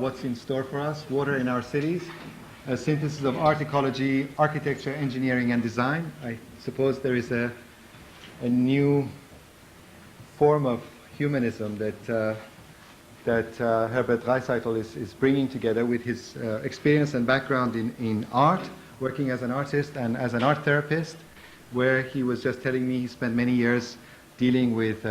what's in store for us, water in our cities, a synthesis of art, ecology, architecture, engineering, and design. I suppose there is a new form of humanism that Herbert Dreiseitl is bringing together with his experience and background in art, working as an artist and as an art therapist, where he was just telling me he spent many years dealing with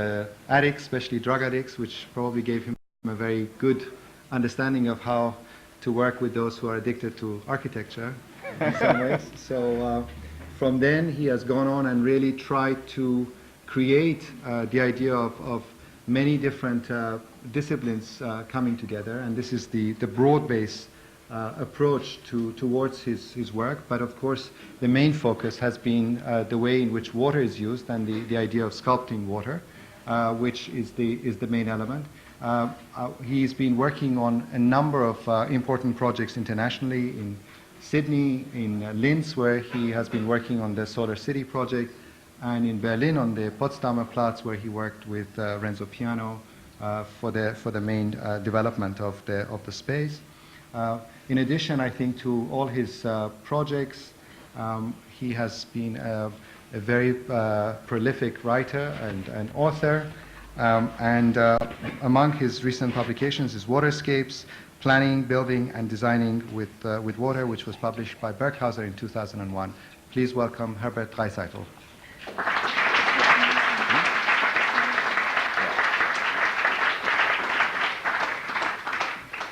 addicts, especially drug addicts, which probably gave him a very good understanding of how to work with those who are addicted to architecture in some ways. So from then he has gone on and really tried to create the idea of many different disciplines coming together, and this is the broad-based approach towards his work. But of course the main focus has been the way in which water is used and the idea of sculpting water, which is the main element. He's been working on a number of important projects internationally, in Sydney, in Linz, where he has been working on the Solar City project, and in Berlin on the Potsdamer Platz, where he worked with Renzo Piano for the main development of the space. In addition, I think, to all his projects, he has been a very prolific writer and author. And among his recent publications is Waterscapes, Planning, Building, and Designing with Water, which was published by Berghauser in 2001. Please welcome Herbert Dreiseitl.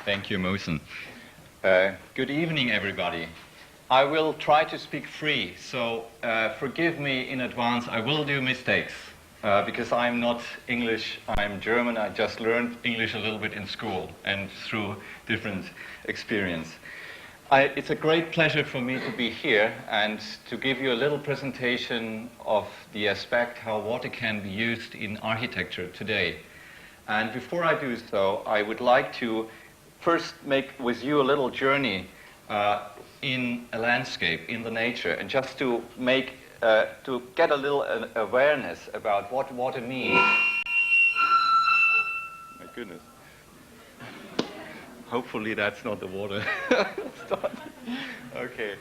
Thank you, Mosen. Good evening, everybody. I will try to speak free, so forgive me in advance. I will do mistakes because I'm not English, I'm German. I just learned English a little bit in school and through different experience. It's a great pleasure for me to be here and to give you a little presentation of the aspect how water can be used in architecture today. And before I do so, I would like to first make with you a little journey in a landscape, in the nature, and just to make, to get a little awareness about what water means. My goodness. Hopefully that's not the water. Okay.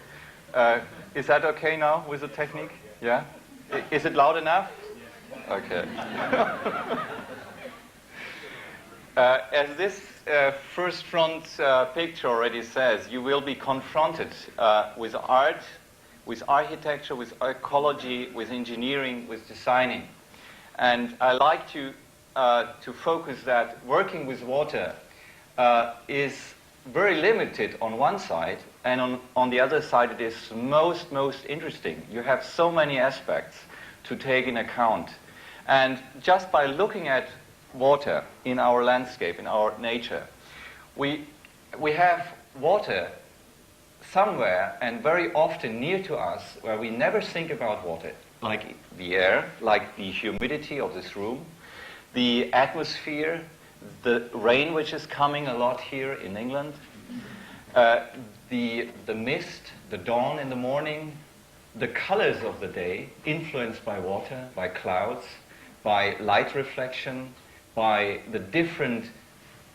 Is that okay now with the technique? Yeah? Is it loud enough? Okay. As this first front picture already says, you will be confronted with art, with architecture, with ecology, with engineering, with designing. And I like to focus that working with water is very limited on one side, and on the other side it is most interesting. You have so many aspects to take in account. And just by looking at water in our landscape, in our nature, we have water somewhere and very often near to us where we never think about water, like the air, like the humidity of this room, the atmosphere, the rain which is coming a lot here in England, the mist, the dawn in the morning, the colors of the day influenced by water, by clouds, by light reflection, by the different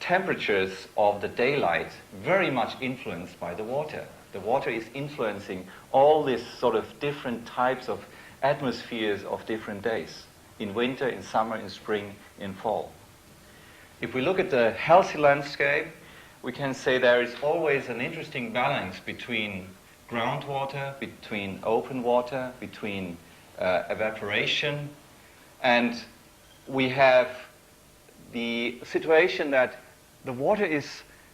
temperatures of the daylight, very much influenced by the water. The water is influencing all these sort of different types of atmospheres of different days, in winter, in summer, in spring, in fall. If we look at the healthy landscape, we can say there is always an interesting balance between groundwater, between open water, between evaporation, and we have the situation that the water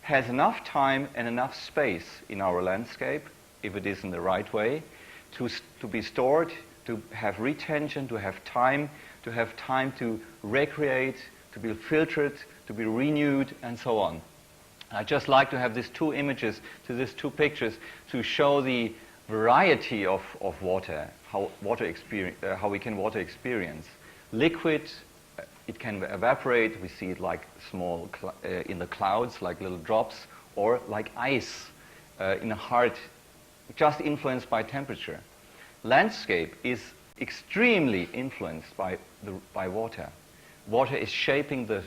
has enough time and enough space in our landscape, if it is in the right way, to be stored, to have retention, to have time to recreate, to be filtered, to be renewed, and so on. I just like to have these two images, these two pictures, to show the variety of water, how we can water experience. Liquid, it can evaporate. We see it like small in the clouds, like little drops, or like ice in a heart, just influenced by temperature. Landscape is extremely influenced by water. Water is shaping the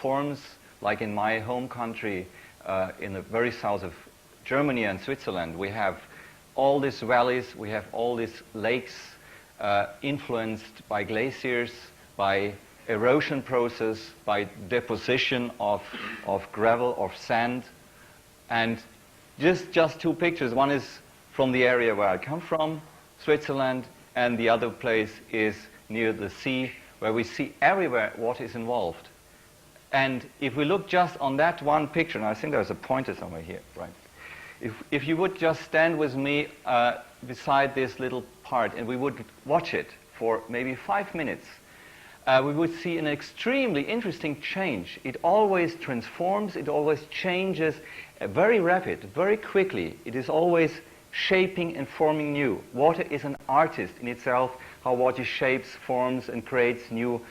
forms, like in my home country, in the very south of Germany and Switzerland. We have all these valleys, we have all these lakes influenced by glaciers, by erosion process, by deposition of gravel or sand. And just two pictures. One is from the area where I come from, Switzerland, and the other place is near the sea, where we see everywhere what is involved. And if we look just on that one picture, and I think there's a pointer somewhere here, right? If you would just stand with me beside this little part and we would watch it for maybe 5 minutes, we would see an extremely interesting change. It always transforms, it always changes very rapid, very quickly. It is always shaping and forming new. Water is an artist in itself, how water shapes, forms, and creates new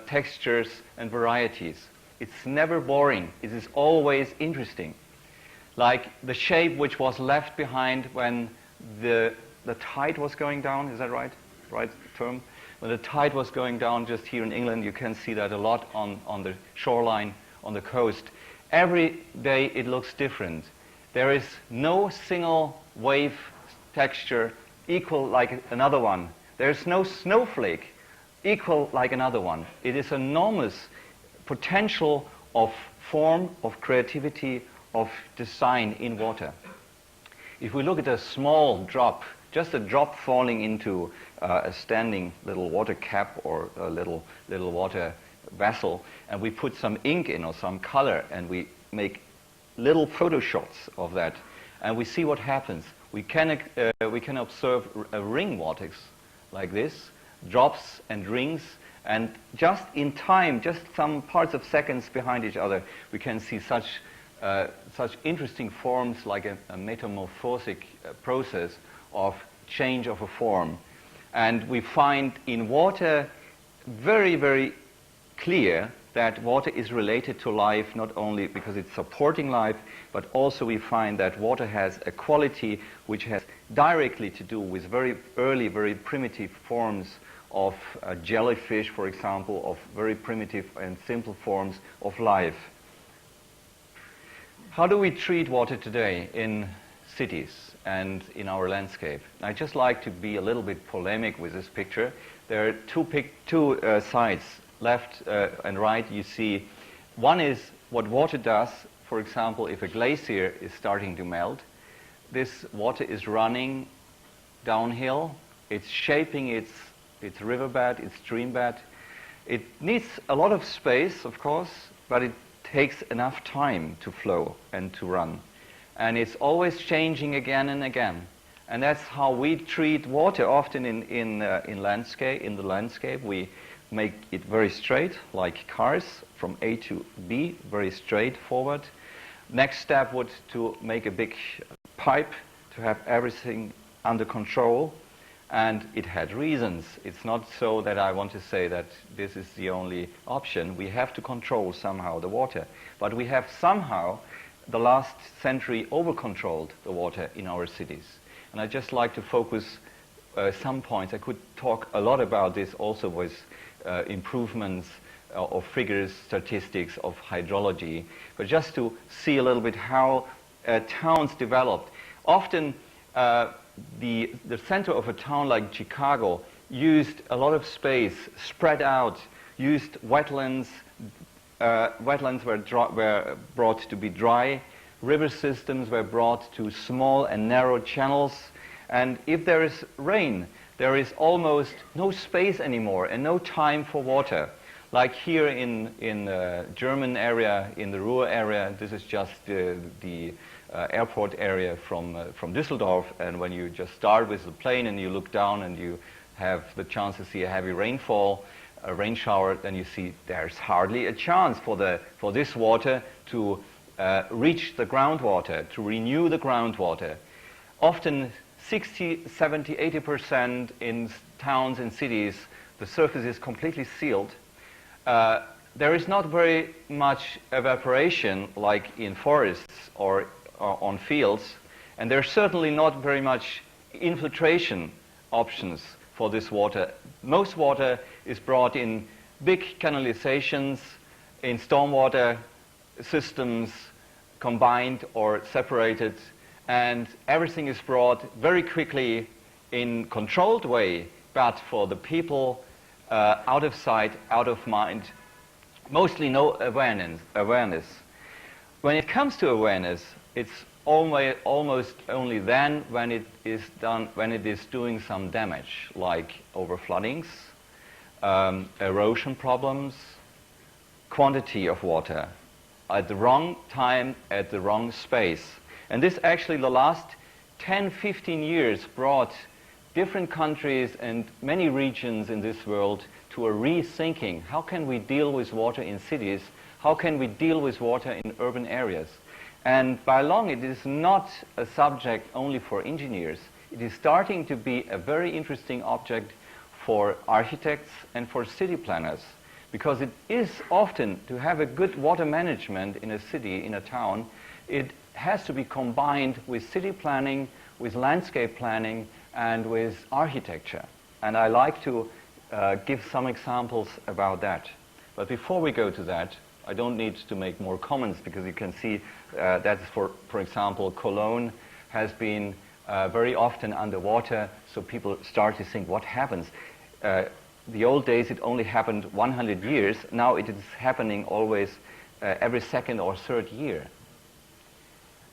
textures and varieties. It's never boring. It is always interesting. Like the shape which was left behind when the tide was going down, is that right? Right term? When the tide was going down just here in England, you can see that a lot on the shoreline, on the coast. Every day it looks different. There is no single wave texture equal like another one. There is no snowflake equal like another one. It is enormous potential of form, of creativity, of design in water. If we look at a small drop, just a drop falling into a standing little water cap or a little water vessel, and we put some ink in or some color, and we make little photo shots of that, and we see what happens. We can observe a ring vortex like this, drops and rings, and just in time, just some parts of seconds behind each other, we can see such interesting forms like a metamorphosic process of change of a form. And we find in water very, very clear that water is related to life, not only because it's supporting life, but also we find that water has a quality which has directly to do with very early, very primitive forms of jellyfish, for example, of very primitive and simple forms of life. How do we treat water today in cities and in our landscape? I just like to be a little bit polemic with this picture. There are two sides, left and right. You see, one is what water does. For example, if a glacier is starting to melt, this water is running downhill. It's shaping its riverbed, its streambed. It needs a lot of space, of course, but it takes enough time to flow and to run. And it's always changing again and again. And that's how we treat water often in the landscape. We make it very straight, like cars, from A to B, very straightforward. Next step would to make a big pipe to have everything under control. And it had reasons. It's not so that I want to say that this is the only option. We have to control somehow the water. But we have somehow, the last century, over-controlled the water in our cities. And I'd just like to focus some points. I could talk a lot about this also with improvements of figures, statistics, of hydrology. But just to see a little bit how towns developed. Often, the center of a town like Chicago used a lot of space, spread out, used wetlands. Wetlands were brought to be dry. River systems were brought to small and narrow channels. And if there is rain, there is almost no space anymore and no time for water. Like here in the German area, in the Ruhr area, this is just the airport area from Düsseldorf, and when you just start with the plane and you look down and you have the chance to see a heavy rainfall, a rain shower, then you see there's hardly a chance for this water to reach the groundwater, to renew the groundwater. Often 60, 70, 80% in towns and cities, the surface is completely sealed. There is not very much evaporation like in forests or on fields, and there's certainly not very much infiltration options for this water. Most water is brought in big canalizations, in stormwater systems, combined or separated, and everything is brought very quickly in controlled way, but for the people out of sight, out of mind, mostly no awareness. When it comes to awareness, it's almost only then when it is doing some damage, like overfloodings, erosion problems, quantity of water at the wrong time, at the wrong space. And this actually, the last 10, 15 years brought different countries and many regions in this world to a rethinking. How can we deal with water in cities? How can we deal with water in urban areas? And by long, it is not a subject only for engineers. It is starting to be a very interesting object for architects and for city planners, because it is often, to have a good water management in a city, in a town, it has to be combined with city planning, with landscape planning, and with architecture. And I like to give some examples about that. But before we go to that, I don't need to make more comments, because you can see that, for example, Cologne has been very often underwater, so people start to think, what happens? The old days, it only happened 100 years. Now it is happening always every second or third year.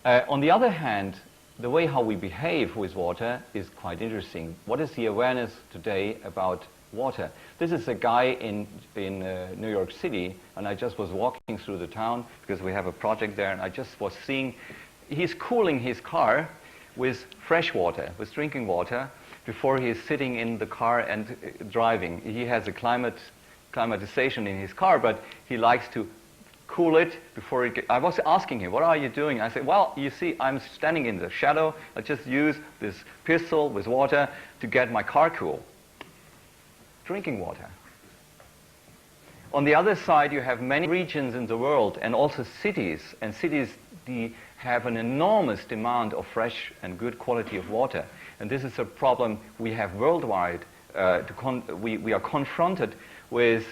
On the other hand, the way how we behave with water is quite interesting. What is the awareness today about water? This is a guy in New York City, and I just was walking through the town because we have a project there, and I just was seeing he's cooling his car with fresh water, with drinking water, before he is sitting in the car and driving. He has a climatization in his car, but he likes to cool it before it I was asking him, what are you doing? I said, well, you see, I'm standing in the shadow. I just use this pistol with water to get my car cool. Drinking water. On the other side, you have many regions in the world, and also cities, and cities have an enormous demand of fresh and good quality of water. And this is a problem we have worldwide. We are confronted with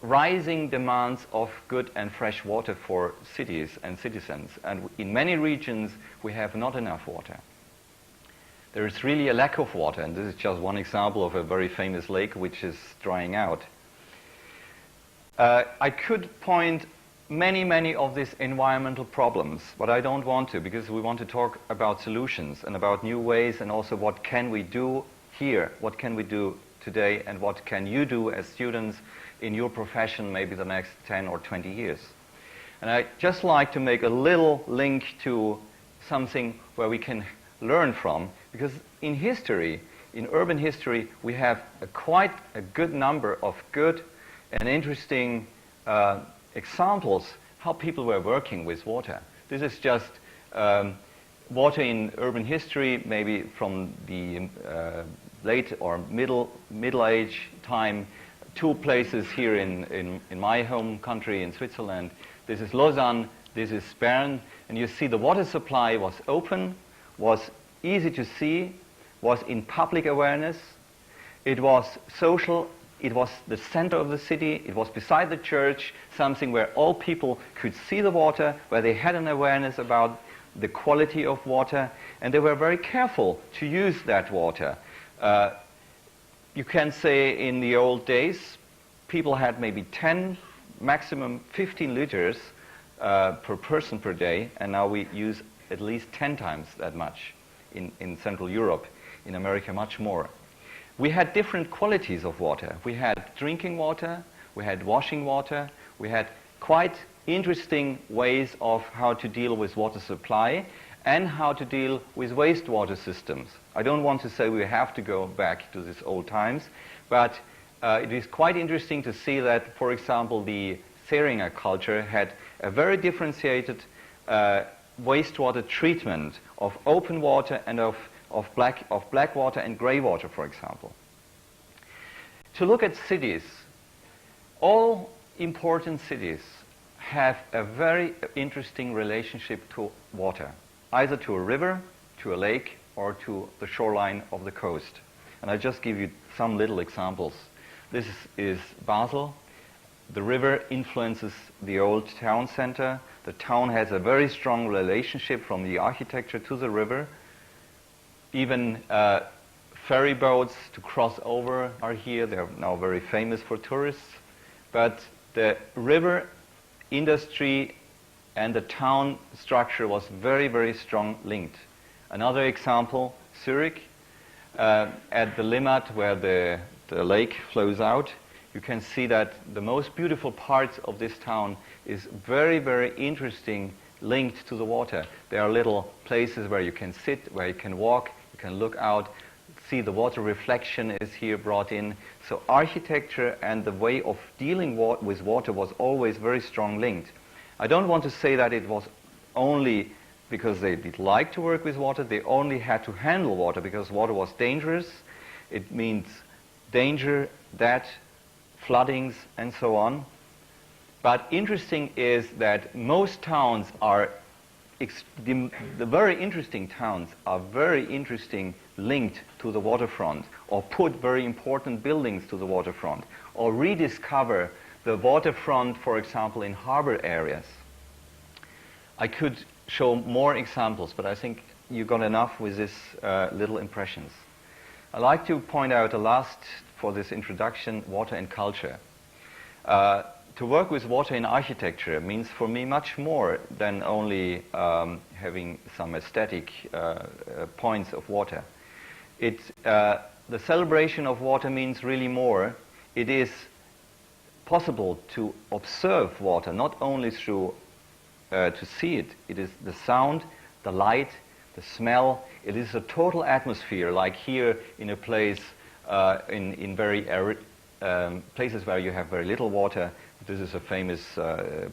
rising demands of good and fresh water for cities and citizens. And in many regions, we have not enough water. There is really a lack of water, and this is just one example of a very famous lake which is drying out. I could point many of these environmental problems, but I don't want to, because we want to talk about solutions and about new ways, and also what can we do here, what can we do today, and what can you do as students in your profession maybe the next 10 or 20 years. And I'd just like to make a little link to something where we can learn from, because in history, in urban history, we have quite a good number of good and interesting examples how people were working with water. This is just water in urban history, maybe from the late or middle age time. Two places here in my home country, in Switzerland. This is Lausanne, this is Bern, and you see the water supply was open, was easy to see, was in public awareness, it was social, it was the center of the city, it was beside the church, something where all people could see the water, where they had an awareness about the quality of water, and they were very careful to use that water. You can say in the old days, people had maybe 10, maximum 15 liters per person per day, and now we use at least 10 times that much in Central Europe, in America much more. We had different qualities of water. We had drinking water, we had washing water, we had quite interesting ways of how to deal with water supply and how to deal with wastewater systems. I don't want to say we have to go back to these old times, but it is quite interesting to see that, for example, the Thüringer culture had a very differentiated wastewater treatment of open water and of black water and gray water, for example. To look at cities, all important cities have a very interesting relationship to water, either to a river, to a lake, or to the shoreline of the coast. And I just give you some little examples. This is Basel. The river influences the old town center. The town has a very strong relationship from the architecture to the river. Even ferry boats to cross over are here. They're now very famous for tourists. But the river industry and the town structure was very, very strong linked. Another example, Zurich, at the Limmat where the lake flows out, you can see that the most beautiful parts of this town is very, very interesting linked to the water. There are little places where you can sit, where you can walk, you can look out, see the water reflection is here brought in. So architecture and the way of dealing with water was always very strong linked. I don't want to say that it was only because they did like to work with water, they only had to handle water because water was dangerous. It means danger, that, floodings, and so on. But interesting is that most towns are, the very interesting towns are very interesting linked to the waterfront, or put very important buildings to the waterfront, or rediscover the waterfront, for example, in harbor areas. I could show more examples, but I think you got enough with this little impressions. I'd like to point out a last, for this introduction, water and culture. To work with water in architecture means for me much more than only having some aesthetic points of water. The celebration of water means really more. It is possible to observe water, not only through to see it. It is the sound, the light, the smell. It is a total atmosphere, like here in a place, in very arid places where you have very little water. This is a famous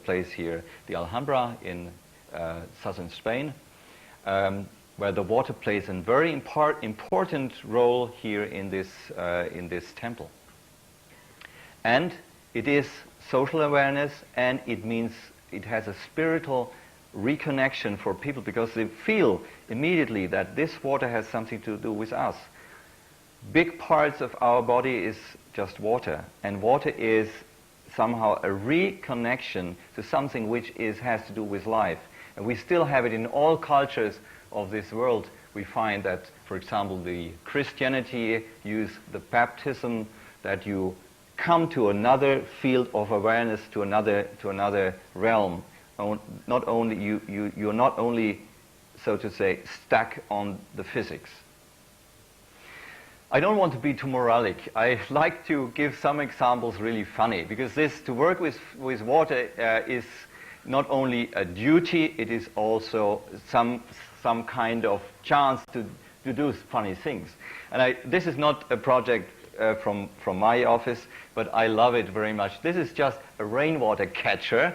place here, the Alhambra in southern Spain, where the water plays a very important role here in this temple. And it is social awareness, and it means it has a spiritual reconnection for people because they feel immediately that this water has something to do with us. Big parts of our body is just water, and water is somehow a reconnection to something which has to do with life. And we still have it in all cultures of this world. We find that, for example, the Christianity use the baptism, that you come to another field of awareness, to another realm. Not only you're not only, so to say, stuck on the physics. I don't want to be too moralic. I like to give some examples really funny, because to work with water is not only a duty, it is also some kind of chance to do funny things. And this is not a project from my office, but I love it very much. This is just a rainwater catcher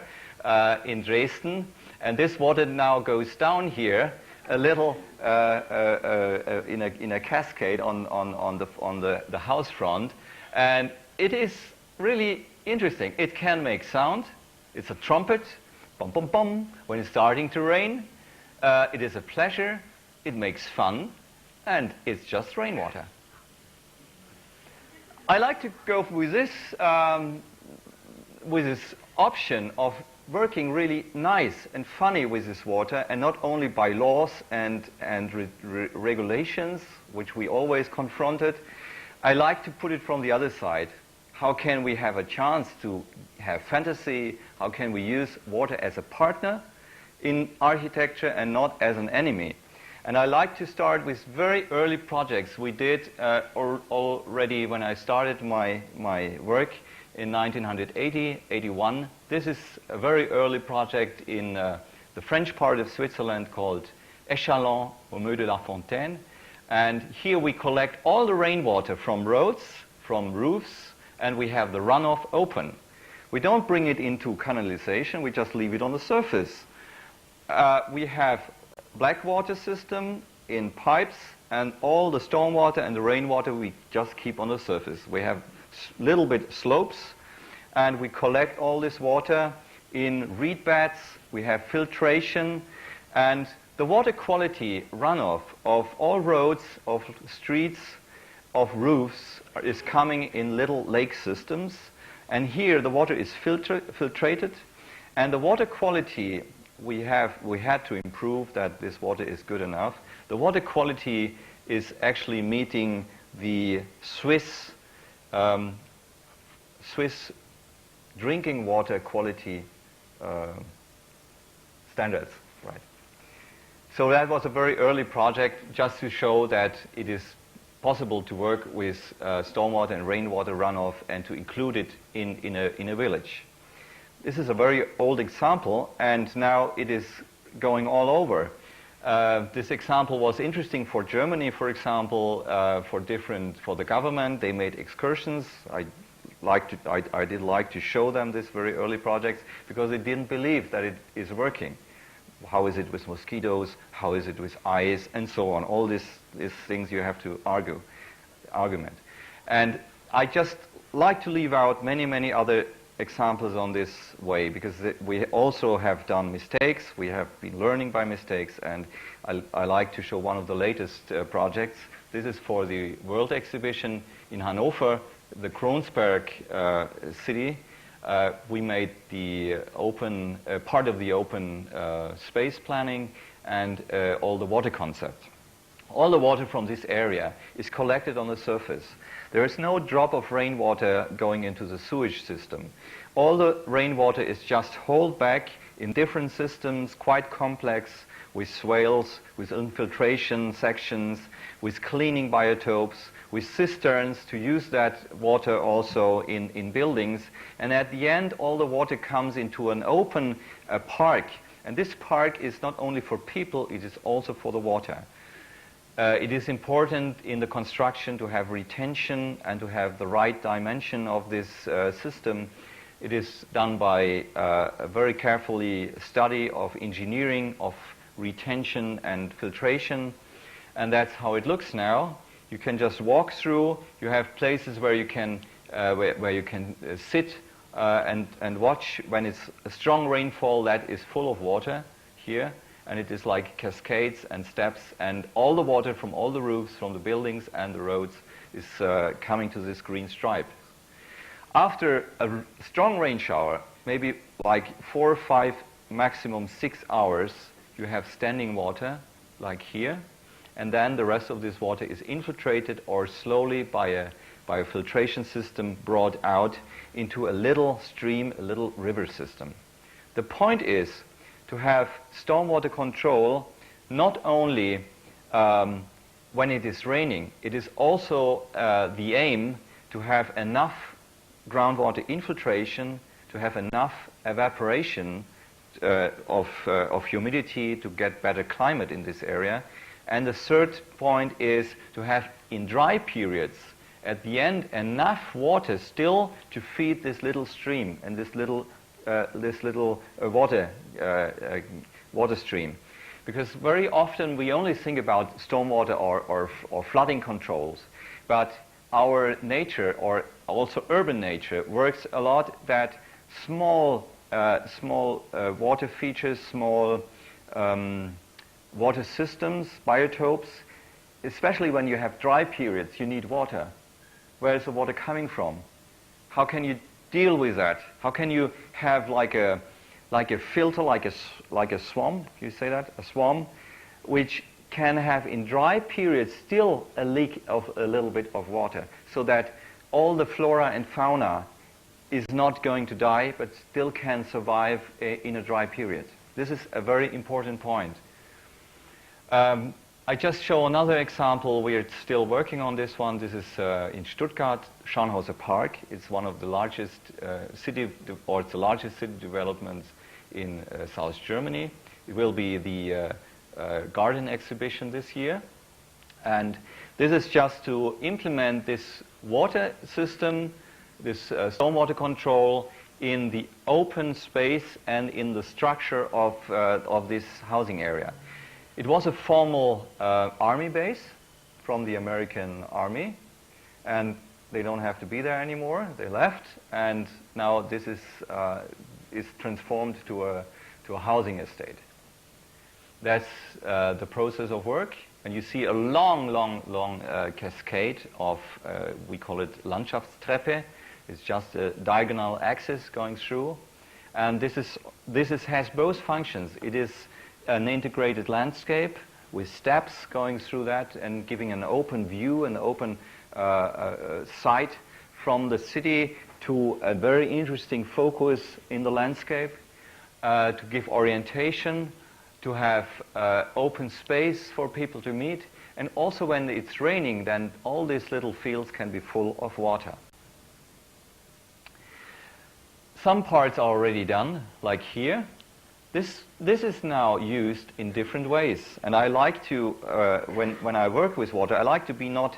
in Dresden, and this water now goes down here a little in a cascade on the house front, and it is really interesting. It can make sound. It's a trumpet, bum bum bum, when it's starting to rain. It is a pleasure. It makes fun, and it's just rainwater. I like to go with this option of working really nice and funny with this water, and not only by laws and regulations, which we always confronted. I like to put it from the other side. How can we have a chance to have fantasy? How can we use water as a partner in architecture and not as an enemy? And I like to start with very early projects we did already when I started my work in 1980-81. This is a very early project in the French part of Switzerland called Échalon au Meu de la Fontaine. And here we collect all the rainwater from roads, from roofs, and we have the runoff open. We don't bring it into canalization, we just leave it on the surface. We have black water system in pipes, and all the stormwater and the rainwater we just keep on the surface. We have little bit slopes, and we collect all this water in reed beds. We have filtration, and the water quality runoff of all roads, of streets, of roofs is coming in little lake systems, and here the water is filtrated, and the water quality we had to improve that this water is good enough. The water quality is actually meeting the Swiss drinking water quality standards, right? So that was a very early project just to show that it is possible to work with stormwater and rainwater runoff and to include it in a village. This is a very old example, and now it is going all over. This example was interesting for Germany, for example, for the government. They made excursions. I did like to show them this very early projects because they didn't believe that it is working. How is it with mosquitoes? How is it with ice? And so on. All these things you have to argument. And I just like to leave out many other examples on this way because we also have done mistakes. We have been learning by mistakes, and I like to show one of the latest projects. This is for the World Exhibition in Hanover, the Kronsberg city. We made the open part of the open space planning and all the water concept. All the water from this area is collected on the surface. There is no drop of rainwater going into the sewage system. All the rainwater is just held back in different systems, quite complex, with swales, with infiltration sections, with cleaning biotopes, with cisterns to use that water also in buildings. And at the end, all the water comes into an open park. And this park is not only for people, it is also for the water. It is important in the construction to have retention and to have the right dimension of this system. It is done by a very carefully study of engineering, of retention and filtration. And that's how it looks now. You can just walk through. You have places where you can sit and watch. When it's a strong rainfall, that is full of water here, and it is like cascades and steps, and all the water from all the roofs, from the buildings and the roads is coming to this green stripe. After a strong rain shower, maybe like 4 or 5, maximum 6 hours, you have standing water, like here. And then the rest of this water is infiltrated or slowly by a filtration system brought out into a little stream, a little river system. The point is to have stormwater control not only when it is raining, it is also the aim to have enough groundwater infiltration, to have enough evaporation of humidity to get better climate in this area. And the third point is to have, in dry periods, at the end, enough water still to feed this little stream and this little water stream. Because very often we only think about stormwater or flooding controls, but our nature, or also urban nature, works a lot that small water features, small water systems, biotopes, especially when you have dry periods, you need water. Where is the water coming from? How can you deal with that? How can you have like a filter, like a swamp? You say that? A swamp, which can have in dry periods still a leak of a little bit of water, so that all the flora and fauna is not going to die, but still can survive in a dry period. This is a very important point. I just show another example. We are still working on this one. This is in Stuttgart, Schönhauser Park. It's one of the largest it's the largest city developments in South Germany. It will be the garden exhibition this year. And this is just to implement this water system, this stormwater control in the open space and in the structure of this housing area. It was a formal army base from the American Army, and they don't have to be there anymore. They left, and now this is transformed to a housing estate. That's the process of work, and you see a long cascade of we call it Landschaftstreppe. It's just a diagonal axis going through, And has both functions. It is an integrated landscape with steps going through that and giving an open view, an open sight from the city to a very interesting focus in the landscape, to give orientation, to have open space for people to meet. And also when it's raining, then all these little fields can be full of water. Some parts are already done, like here. This is now used in different ways. And I like to, when I work with water, I like to be not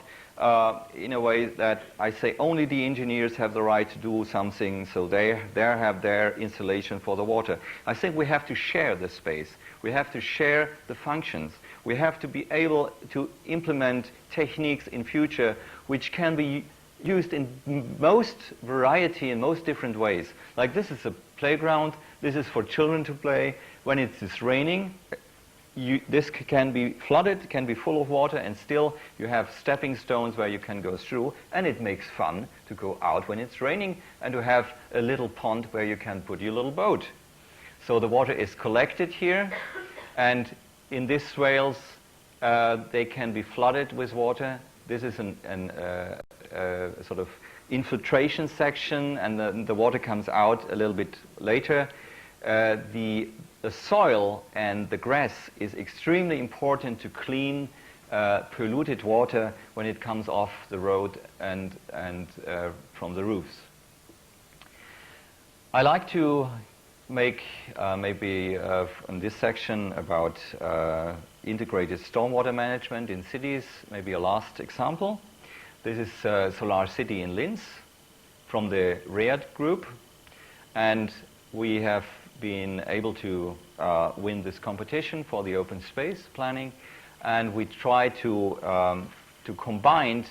in a way that I say only the engineers have the right to do something, so they have their installation for the water. I think we have to share the space. We have to share the functions. We have to be able to implement techniques in future which can be used in most variety in most different ways. Like this is a playground. This is for children to play. When it is raining, this can be flooded, can be full of water, and still you have stepping stones where you can go through, and it makes fun to go out when it's raining and to have a little pond where you can put your little boat. So the water is collected here, and in these swales they can be flooded with water. This is a sort of infiltration section, and the water comes out a little bit later. The soil and the grass is extremely important to clean polluted water when it comes off the road and from the roofs. I like to make maybe in this section about integrated stormwater management in cities, maybe a last example. This is Solar City in Linz from the READ group, and we have been able to win this competition for the open space planning, and we try to combine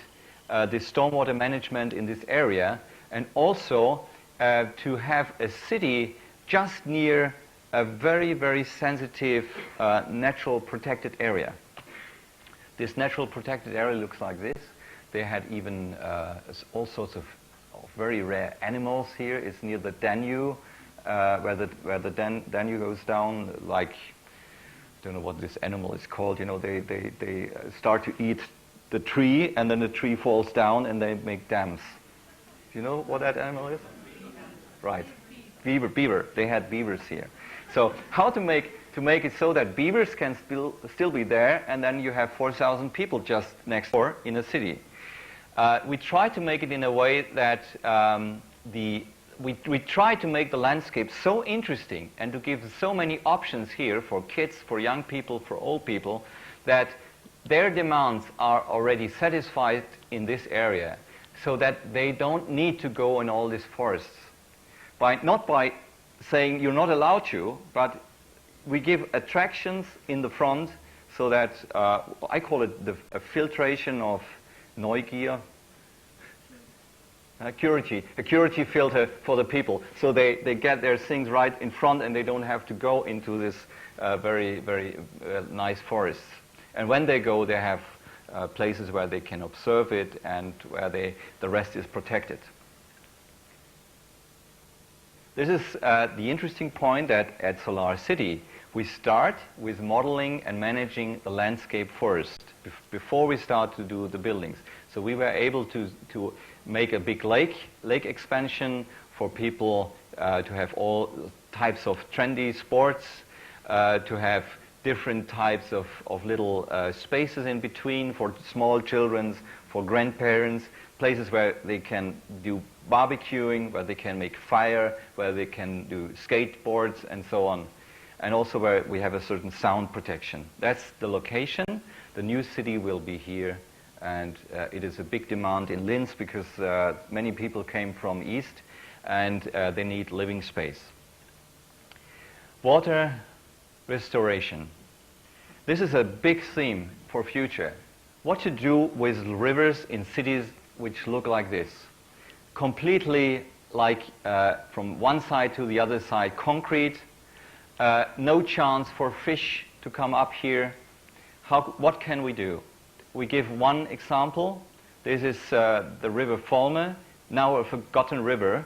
this stormwater management in this area, and also to have a city just near a very, very sensitive natural protected area. This natural protected area looks like this. They had even all sorts of very rare animals here. It's near the Danube, where the Danube goes down. Like, I don't know what this animal is called. You know, they start to eat the tree, and then the tree falls down, and they make dams. Do you know what that animal is? Right, beaver. They had beavers here. So how to make it so that beavers can still be there, and then you have 4,000 people just next door in a city. We try to make it in a way that we try to make the landscape so interesting and to give so many options here for kids, for young people, for old people, that their demands are already satisfied in this area, so that they don't need to go in all these forests. Not by saying you're not allowed to, but we give attractions in the front so that I call it a filtration of Neugier, a curiosity filter for the people, so they get their things right in front and they don't have to go into this very, very nice forests. And when they go, they have places where they can observe it and where the rest is protected. This is the interesting point that at Solar City we start with modeling and managing the landscape first before we start to do the buildings. So we were able to make a big lake expansion for people to have all types of trendy sports, to have different types of little spaces in between for small children, for grandparents, places where they can do barbecuing, where they can make fire, where they can do skateboards and so on. And also where we have a certain sound protection. That's the location. The new city will be here, and it is a big demand in Linz because many people came from east and they need living space. Water restoration. This is a big theme for future. What to do with rivers in cities which look like this? Completely like from one side to the other side concrete, no chance for fish to come up here. What can we do? We give one example. This is the river Volme, now a forgotten river.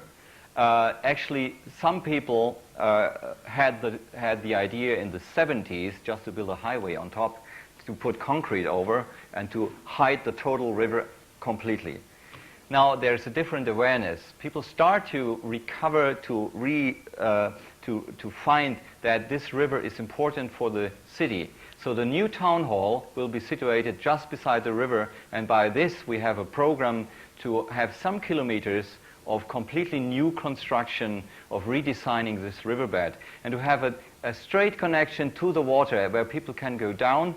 Actually, some people had the idea in the 70s just to build a highway on top, to put concrete over, and to hide the total river completely. Now there's a different awareness. People start to recover, to find that this river is important for the city. So the new town hall will be situated just beside the river, and by this we have a program to have some kilometers of completely new construction, of redesigning this riverbed, and to have a straight connection to the water where people can go down,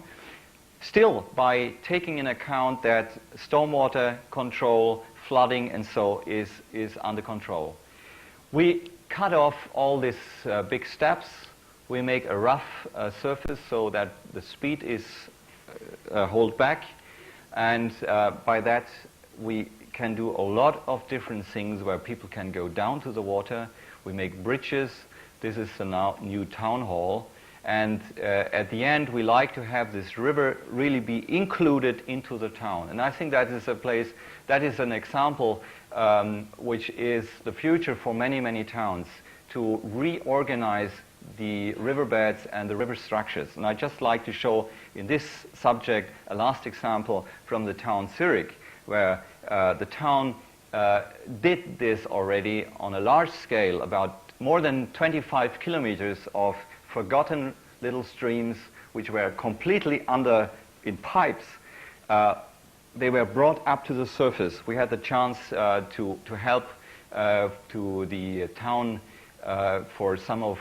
still by taking in account that stormwater control, flooding and so is under control. We cut off all these big steps. We make a rough surface so that the speed is held back, and by that we can do a lot of different things where people can go down to the water. We make bridges. This is the now new town hall. And at the end, we like to have this river really be included into the town. And I think that is a place, that is an example which is the future for many, many towns, to reorganize the riverbeds and the river structures. And I'd just like to show in this subject a last example from the town Zurich, where the town did this already on a large scale, about more than 25 kilometers of forgotten little streams which were completely under in pipes. They were brought up to the surface. We had the chance to help to the town for some of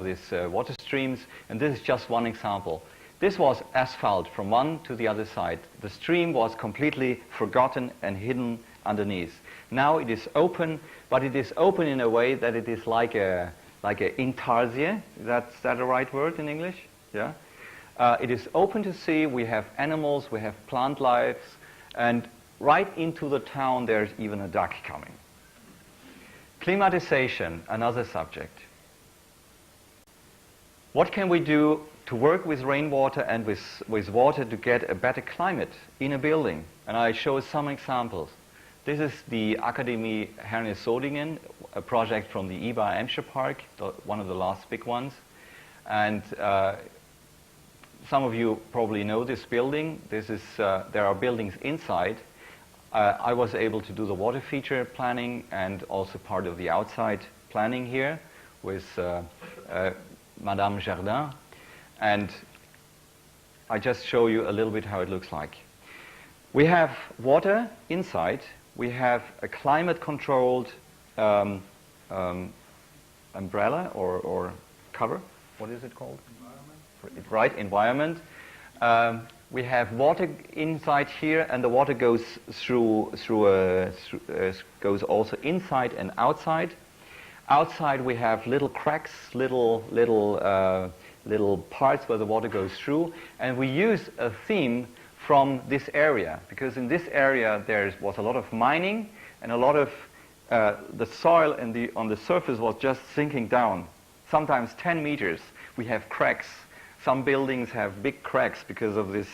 these water streams, and this is just one example. This was asphalt from one to the other side. The stream was completely forgotten and hidden underneath. Now it is open, but it is open in a way that it is like a intarsie. That's that a right word in English? Yeah. It is open to sea. We have animals, we have plant lives, and right into the town there's even a duck coming. Climatization, another subject. What can we do to work with rainwater and with water to get a better climate in a building? And I show some examples. This is the Akademie Herne-Sodingen, a project from the IBA Emscher Park, one of the last big ones. And some of you probably know this building. This is, there are buildings inside. I was able to do the water feature planning and also part of the outside planning here with Madame Jardin. And I just show you a little bit how it looks like. We have water inside. We have a climate-controlled umbrella or cover. What is it called? Environment. Right, environment. We have water inside here, and the water goes goes also inside and outside. Outside we have little cracks, little parts where the water goes through, and we use a theme from this area, because in this area there was a lot of mining and a lot of the soil on the surface was just sinking down, sometimes 10 meters. We have cracks. Some buildings have big cracks because of this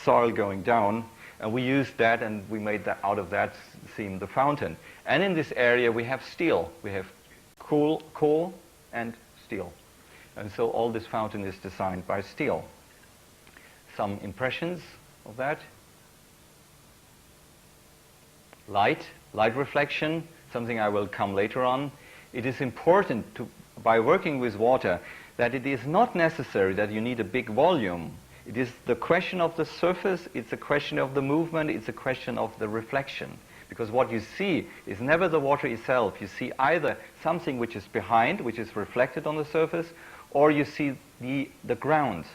soil going down, and we used that and we made that out of that theme the fountain. And in this area we have steel. We have coal and steel. And so all this fountain is designed by steel. Some impressions of that. Light reflection, something I will come later on. It is important by working with water that it is not necessary that you need a big volume. It is the question of the surface, it's a question of the movement, it's a question of the reflection. Because what you see is never the water itself. You see either something which is behind, which is reflected on the surface, or you see the ground.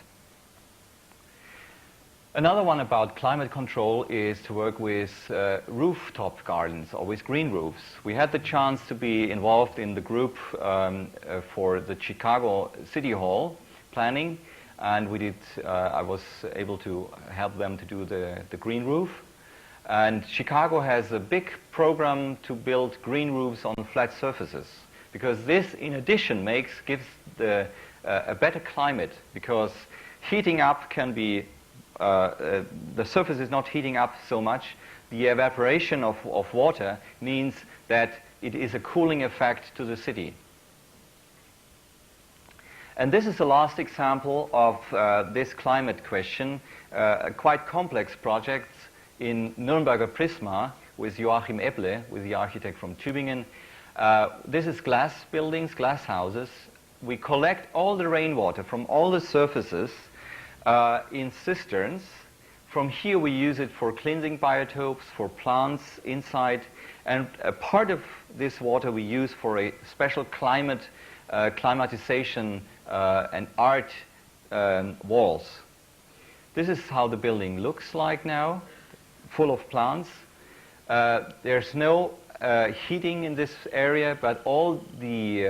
Another one about climate control is to work with rooftop gardens or with green roofs. We had the chance to be involved in the group for the Chicago City Hall planning, and we did. I was able to help them to do the green roof. And Chicago has a big program to build green roofs on flat surfaces, because this, in addition, gives a better climate, because heating up can be the surface is not heating up so much, the evaporation of water means that it is a cooling effect to the city. And this is the last example of this climate question, a quite complex project in Nürnberger Prisma with Joachim Ebble, with the architect from Tübingen. This is glass buildings, glass houses. We collect all the rainwater from all the surfaces in cisterns. From here we use it for cleansing biotopes, for plants inside, and a part of this water we use for a special climatization and art walls. This is how the building looks like now, full of plants. There's no heating in this area, but all the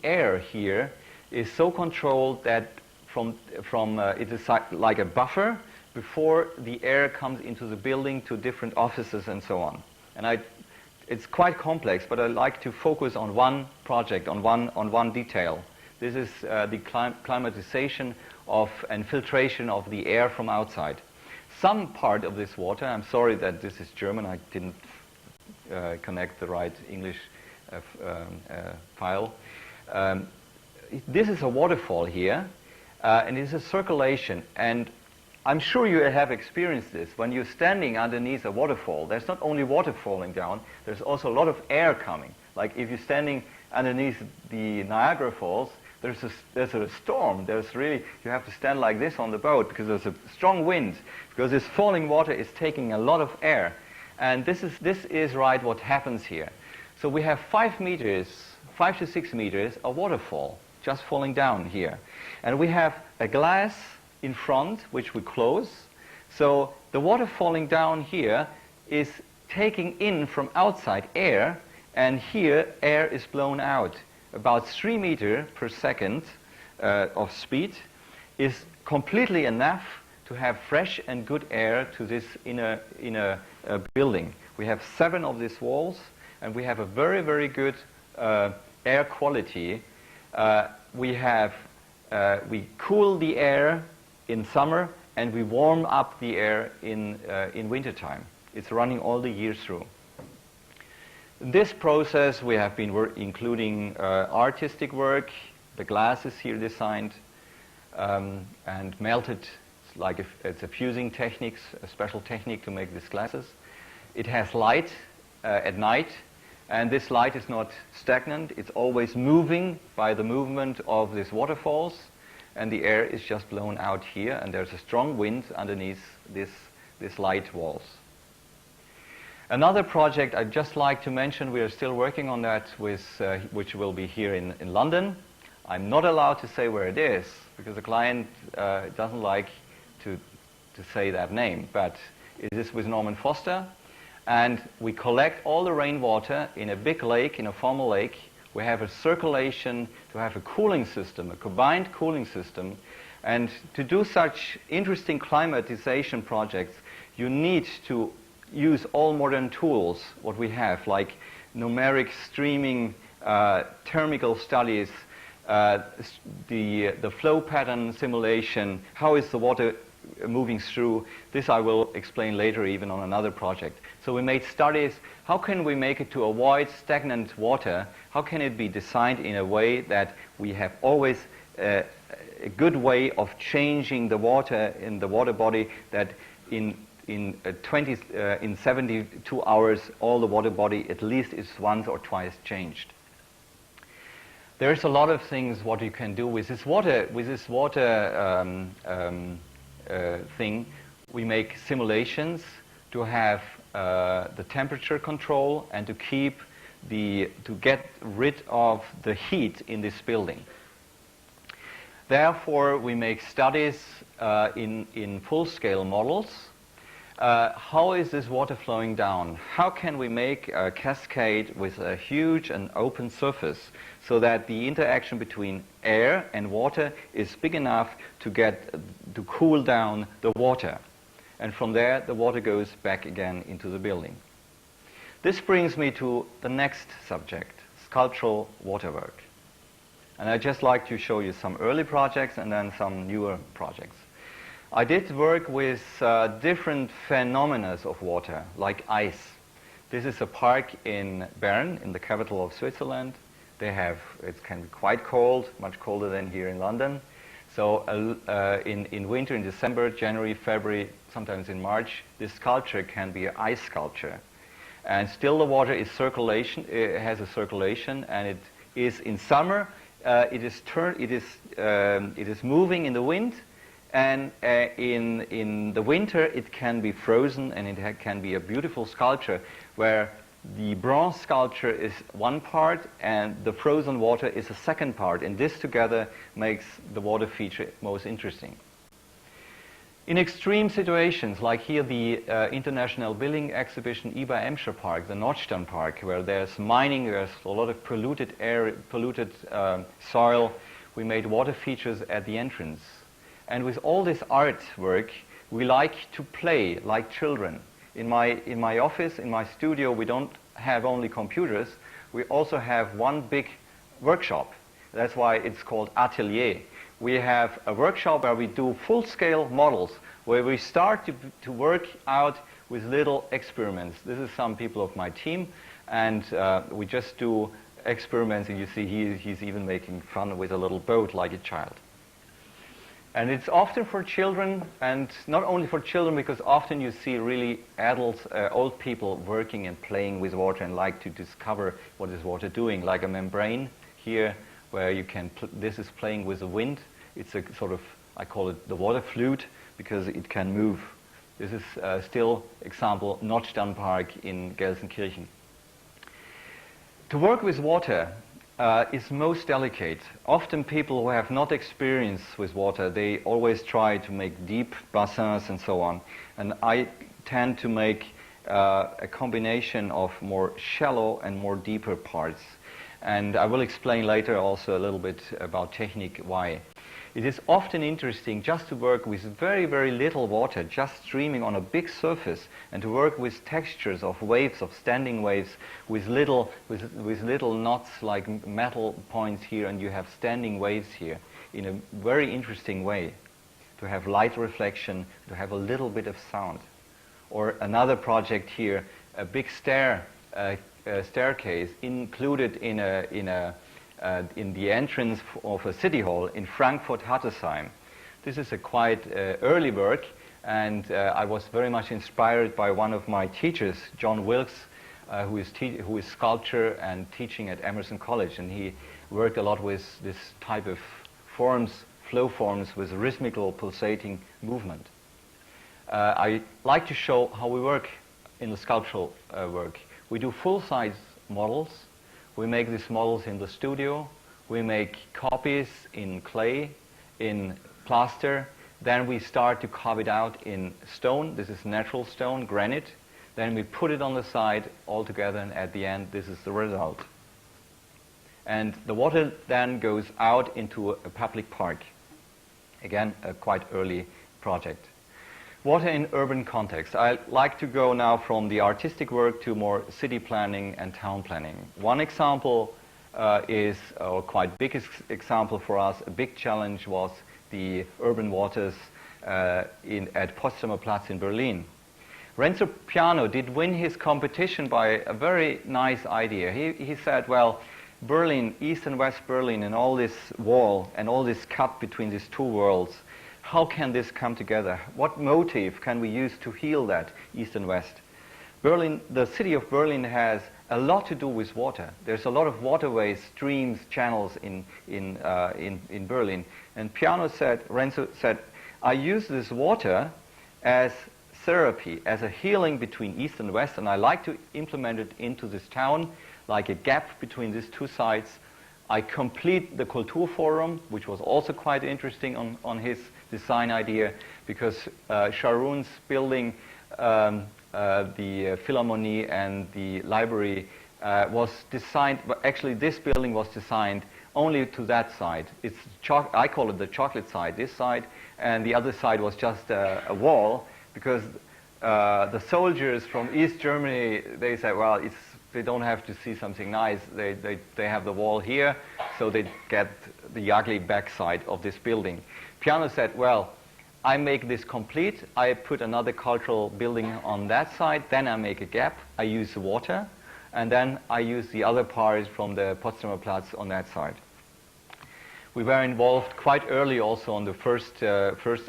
air here is so controlled that it is like a buffer before the air comes into the building to different offices and so on. And it's quite complex, but I like to focus on one project, on one detail. This is the climatization and filtration of the air from outside. Some part of this water, I'm sorry that this is German, I didn't connect the right English file. This is a waterfall here, and it's a circulation. And I'm sure you have experienced this. When you're standing underneath a waterfall, there's not only water falling down, there's also a lot of air coming. Like if you're standing underneath the Niagara Falls, there's a storm. You have to stand like this on the boat because there's a strong wind, because this falling water is taking a lot of air. And this is right what happens here. So we have 5 to 6 meters of waterfall just falling down here. And we have a glass in front, which we close. So the water falling down here is taking in from outside air, and here air is blown out. About 3 meters per second of speed is completely enough to have fresh and good air to this inner building. We have 7 of these walls, and we have a very, very good air quality. We cool the air in summer, and we warm up the air in wintertime. It's running all the year through. In this process, we have been including artistic work. The glass is here designed and melted. It's a fusing technique, a special technique to make these glasses. It has light at night, and this light is not stagnant. It's always moving by the movement of these waterfalls, and the air is just blown out here, and there's a strong wind underneath these light walls. Another project I'd just like to mention, we are still working on that, which will be here in London. I'm not allowed to say where it is, because the client doesn't like to say that name, but it is with Norman Foster, and we collect all the rainwater in a big lake, in a formal lake. We have a circulation to have a cooling system, a combined cooling system. And to do such interesting climatization projects, you need to use all modern tools, what we have, like numeric streaming, thermal studies, the flow pattern simulation, how is the water moving through. This I will explain later even on another project. So we made studies, how can we make it to avoid stagnant water? How can it be designed in a way that we have always a good way of changing the water in the water body, that in 72 hours all the water body at least is once or twice changed. There's a lot of things what you can do with this water. Thing, we make simulations to have the temperature control and to get rid of the heat in this building. Therefore, we make studies in full-scale models. How is this water flowing down? How can we make a cascade with a huge and open surface so that the interaction between air and water is big enough to cool down the water? And from there, the water goes back again into the building. This brings me to the next subject, sculptural waterwork. And I'd just like to show you some early projects and then some newer projects. I did work with different phenomena of water, like ice. This is a park in Bern, in the capital of Switzerland. It can be quite cold, much colder than here in London. So in winter, in December, January, February, sometimes in March, this sculpture can be an ice sculpture. And still the water is circulation, it has a circulation, and it is in summer, it is moving in the wind, and in the winter it can be frozen, and it can be a beautiful sculpture where the bronze sculpture is one part and the frozen water is a second part, and this together makes the water feature most interesting. In extreme situations, like here the International Building Exhibition IBA Emscher Park, the Nordstern Park, where there's mining, there's a lot of polluted air, polluted soil, we made water features at the entrance. And with all this artwork, we like to play like children. In my office, in my studio, we don't have only computers, we also have one big workshop. That's why it's called atelier. We have a workshop where we do full-scale models, where we start to work out with little experiments. This is some people of my team, and we just do experiments, and you see he's even making fun with a little boat like a child. And it's often for children, and not only for children, because often you see really adults, old people working and playing with water and like to discover what is water doing, like a membrane here, where you can, this is playing with the wind. It's a sort of, I call it the water flute, because it can move. This is still example, Nordstern Park in Gelsenkirchen. To work with water is most delicate. Often people who have not experience with water, they always try to make deep bassins and so on. And I tend to make a combination of more shallow and more deeper parts. And I will explain later also a little bit about technique why. It is often interesting just to work with very, very little water, just streaming on a big surface, and to work with textures of waves, of standing waves, with little knots like metal points here, and you have standing waves here in a very interesting way, to have light reflection, to have a little bit of sound. Or another project here, a big staircase included in the entrance of a city hall in Frankfurt-Hattersheim. This is a quite early work, and I was very much inspired by one of my teachers, John Wilkes, who is sculptor and teaching at Emerson College, and he worked a lot with this type of forms, flow forms with rhythmical pulsating movement. I like to show how we work in the sculptural work. We do full-size models. We make these models in the studio. We make copies in clay, in plaster. Then we start to carve it out in stone. This is natural stone, granite. Then we put it on the side all together, and at the end, this is the result. And the water then goes out into a public park. Again, a quite early project. Water in urban context. I like to go now from the artistic work to more city planning and town planning. One example is, or quite big example for us, a big challenge was the urban waters at Potsdamer Platz in Berlin. Renzo Piano did win his competition by a very nice idea. He said, well, Berlin, East and West Berlin, and all this wall and all this cut between these two worlds, how can this come together? What motive can we use to heal that, East and West? Berlin, the city of Berlin has a lot to do with water. There's a lot of waterways, streams, channels in Berlin. And Renzo said, I use this water as therapy, as a healing between East and West, and I like to implement it into this town, like a gap between these two sides. I complete the Kulturforum, which was also quite interesting on his design idea, because Sharon's building, the Philharmonie and the library was designed, actually this building was designed only to that side. I call it the chocolate side, this side, and the other side was just a wall, because the soldiers from East Germany, they said, well, they don't have to see something nice. They have the wall here, so they get the ugly backside of this building. Piano said, well, I make this complete. I put another cultural building on that side. Then I make a gap. I use the water. And then I use the other parts from the Potsdamer Platz on that side. We were involved quite early also on the first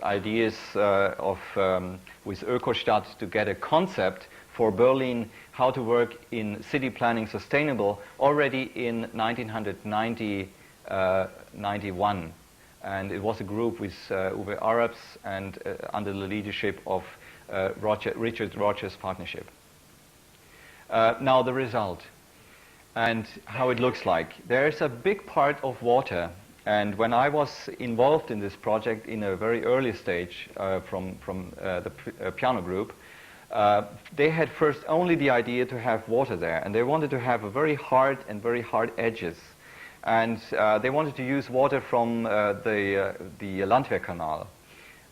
ideas with Ökostadt to get a concept for Berlin, how to work in city planning sustainable, already in 1991. And it was a group with Uwe Arabs and under the leadership of Richard Rogers Partnership. Now the result and how it looks like. There's a big part of water, and when I was involved in this project in a very early stage from the piano group, they had first only the idea to have water there, and they wanted to have a very hard edges. And they wanted to use water from the Landwehrkanal.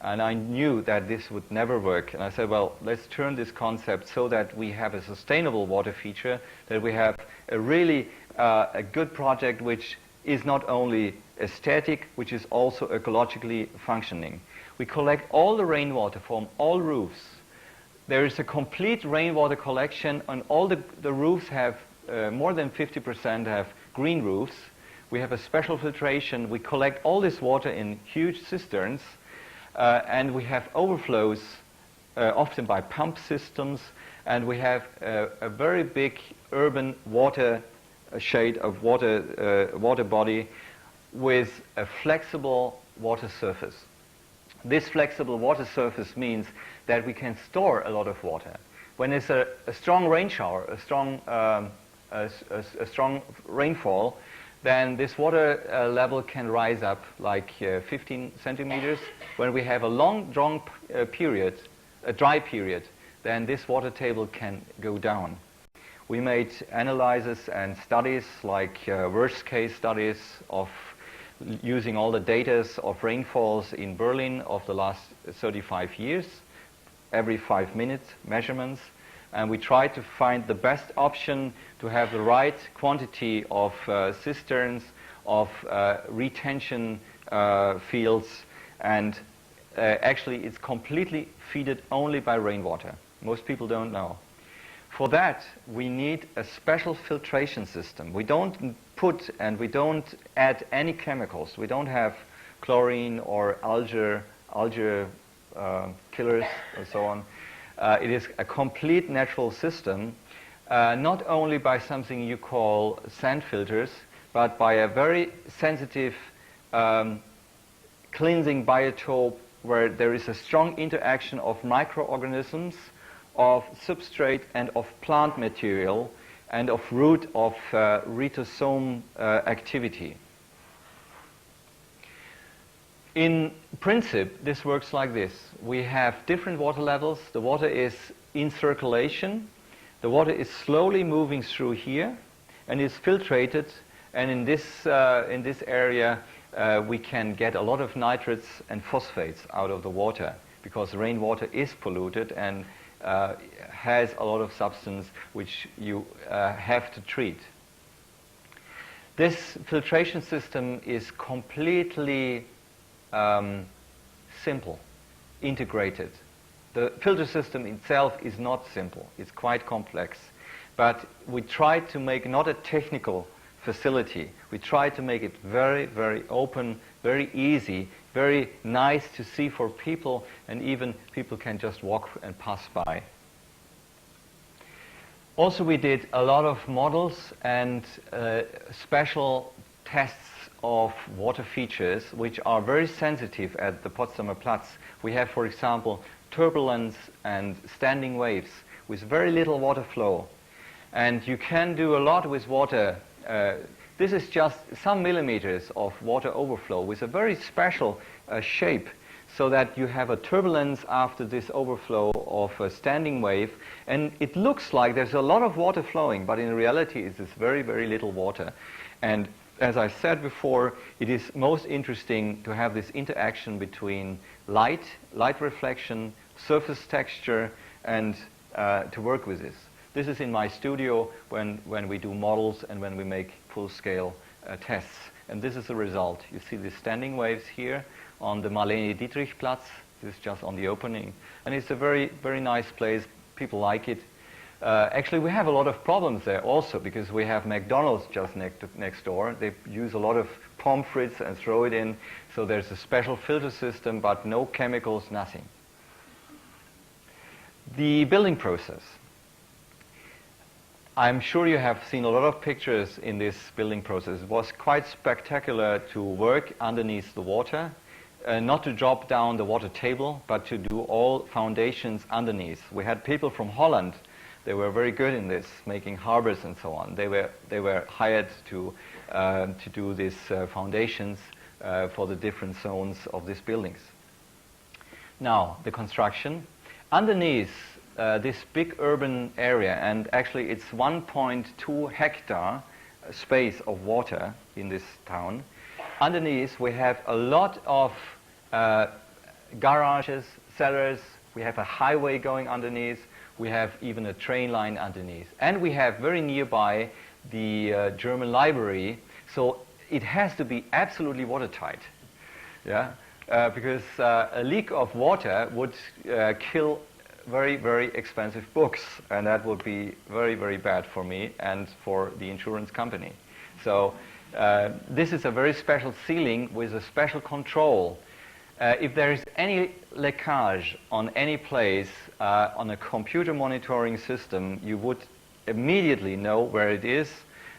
And I knew that this would never work. And I said, well, let's turn this concept so that we have a sustainable water feature, that we have a really a good project which is not only aesthetic, which is also ecologically functioning. We collect all the rainwater from all roofs. There is a complete rainwater collection, and all the roofs have, more than 50% have green roofs. We have a special filtration. We collect all this water in huge cisterns, and we have overflows, often by pump systems, and we have a very big urban water shade of water body with a flexible water surface. This flexible water surface means that we can store a lot of water. When there's a strong rain shower, a strong rainfall, then this water level can rise up like 15 centimeters. When we have a dry period, then this water table can go down. We made analyses and studies, like worst case studies of using all the data of rainfalls in Berlin of the last 35 years, every 5 minutes measurements. And we tried to find the best option to have the right quantity of cisterns, of retention fields, and actually it's completely fed only by rainwater. Most people don't know. For that, we need a special filtration system. We don't put and we don't add any chemicals. We don't have chlorine or algae killers and so on. It is a complete natural system, not only by something you call sand filters, but by a very sensitive cleansing biotope where there is a strong interaction of microorganisms, of substrate and of plant material, and of root of rhizosome activity. In principle, this works like this. We have different water levels. The water is in circulation. The water is slowly moving through here and is filtrated. And in this area, we can get a lot of nitrates and phosphates out of the water because rainwater is polluted and has a lot of substance which you have to treat. This filtration system is completely simple, integrated. The filter system itself is not simple. It's quite complex. But we try to make not a technical facility. We try to make it very, very open, very easy, very nice to see for people, and even people can just walk and pass by. Also, we did a lot of models and special tests of water features which are very sensitive at the Potsdamer Platz. We have, for example, turbulence and standing waves with very little water flow. And you can do a lot with water. This is just some millimeters of water overflow with a very special shape, so that you have a turbulence after this overflow of a standing wave. And it looks like there's a lot of water flowing, but in reality it's very, very little water. And as I said before, it is most interesting to have this interaction between light reflection, surface texture, and to work with this. This is in my studio when we do models and when we make full-scale tests. And this is the result. You see the standing waves here on the Marlene Dietrich Platz This is just on the opening. And it's a very, very nice place. People like it. Actually, we have a lot of problems there also because we have McDonald's just next door. They use a lot of pommes frites and throw it in. So there's a special filter system, but no chemicals, nothing. The building process. I'm sure you have seen a lot of pictures in this building process. It was quite spectacular to work underneath the water, not to drop down the water table, but to do all foundations underneath. We had people from Holland. They were very good in this, making harbors and so on. They were hired to do these foundations for the different zones of these buildings. Now, the construction. Underneath this big urban area, and actually it's 1.2 hectare space of water in this town. Underneath we have a lot of garages, cellars, we have a highway going underneath, we have even a train line underneath. And we have very nearby the German library, so it has to be absolutely watertight. Yeah? Because a leak of water would kill very, very expensive books, and that would be very, very bad for me and for the insurance company. So this is a very special ceiling with a special control. If there is any leakage on any place on a computer monitoring system, you would immediately know where it is,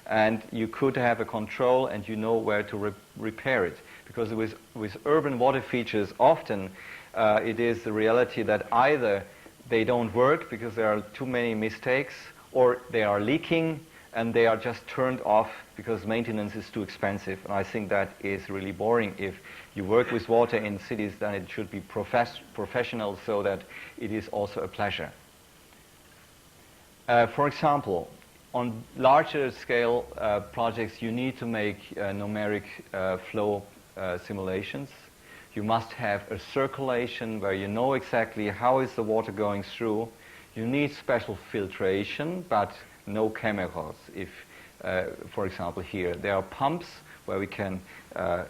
and you could have a control and you know where to repair it. Because with urban water features, often it is the reality that either they don't work because there are too many mistakes, or they are leaking and they are just turned off because maintenance is too expensive. And I think that is really boring. If you work with water in cities, then it should be professional so that it is also a pleasure. For example, on larger scale projects, you need to make numeric flow simulations. You must have a circulation where you know exactly how is the water going through. You need special filtration, but no chemicals. If, for example, here, there are pumps where we can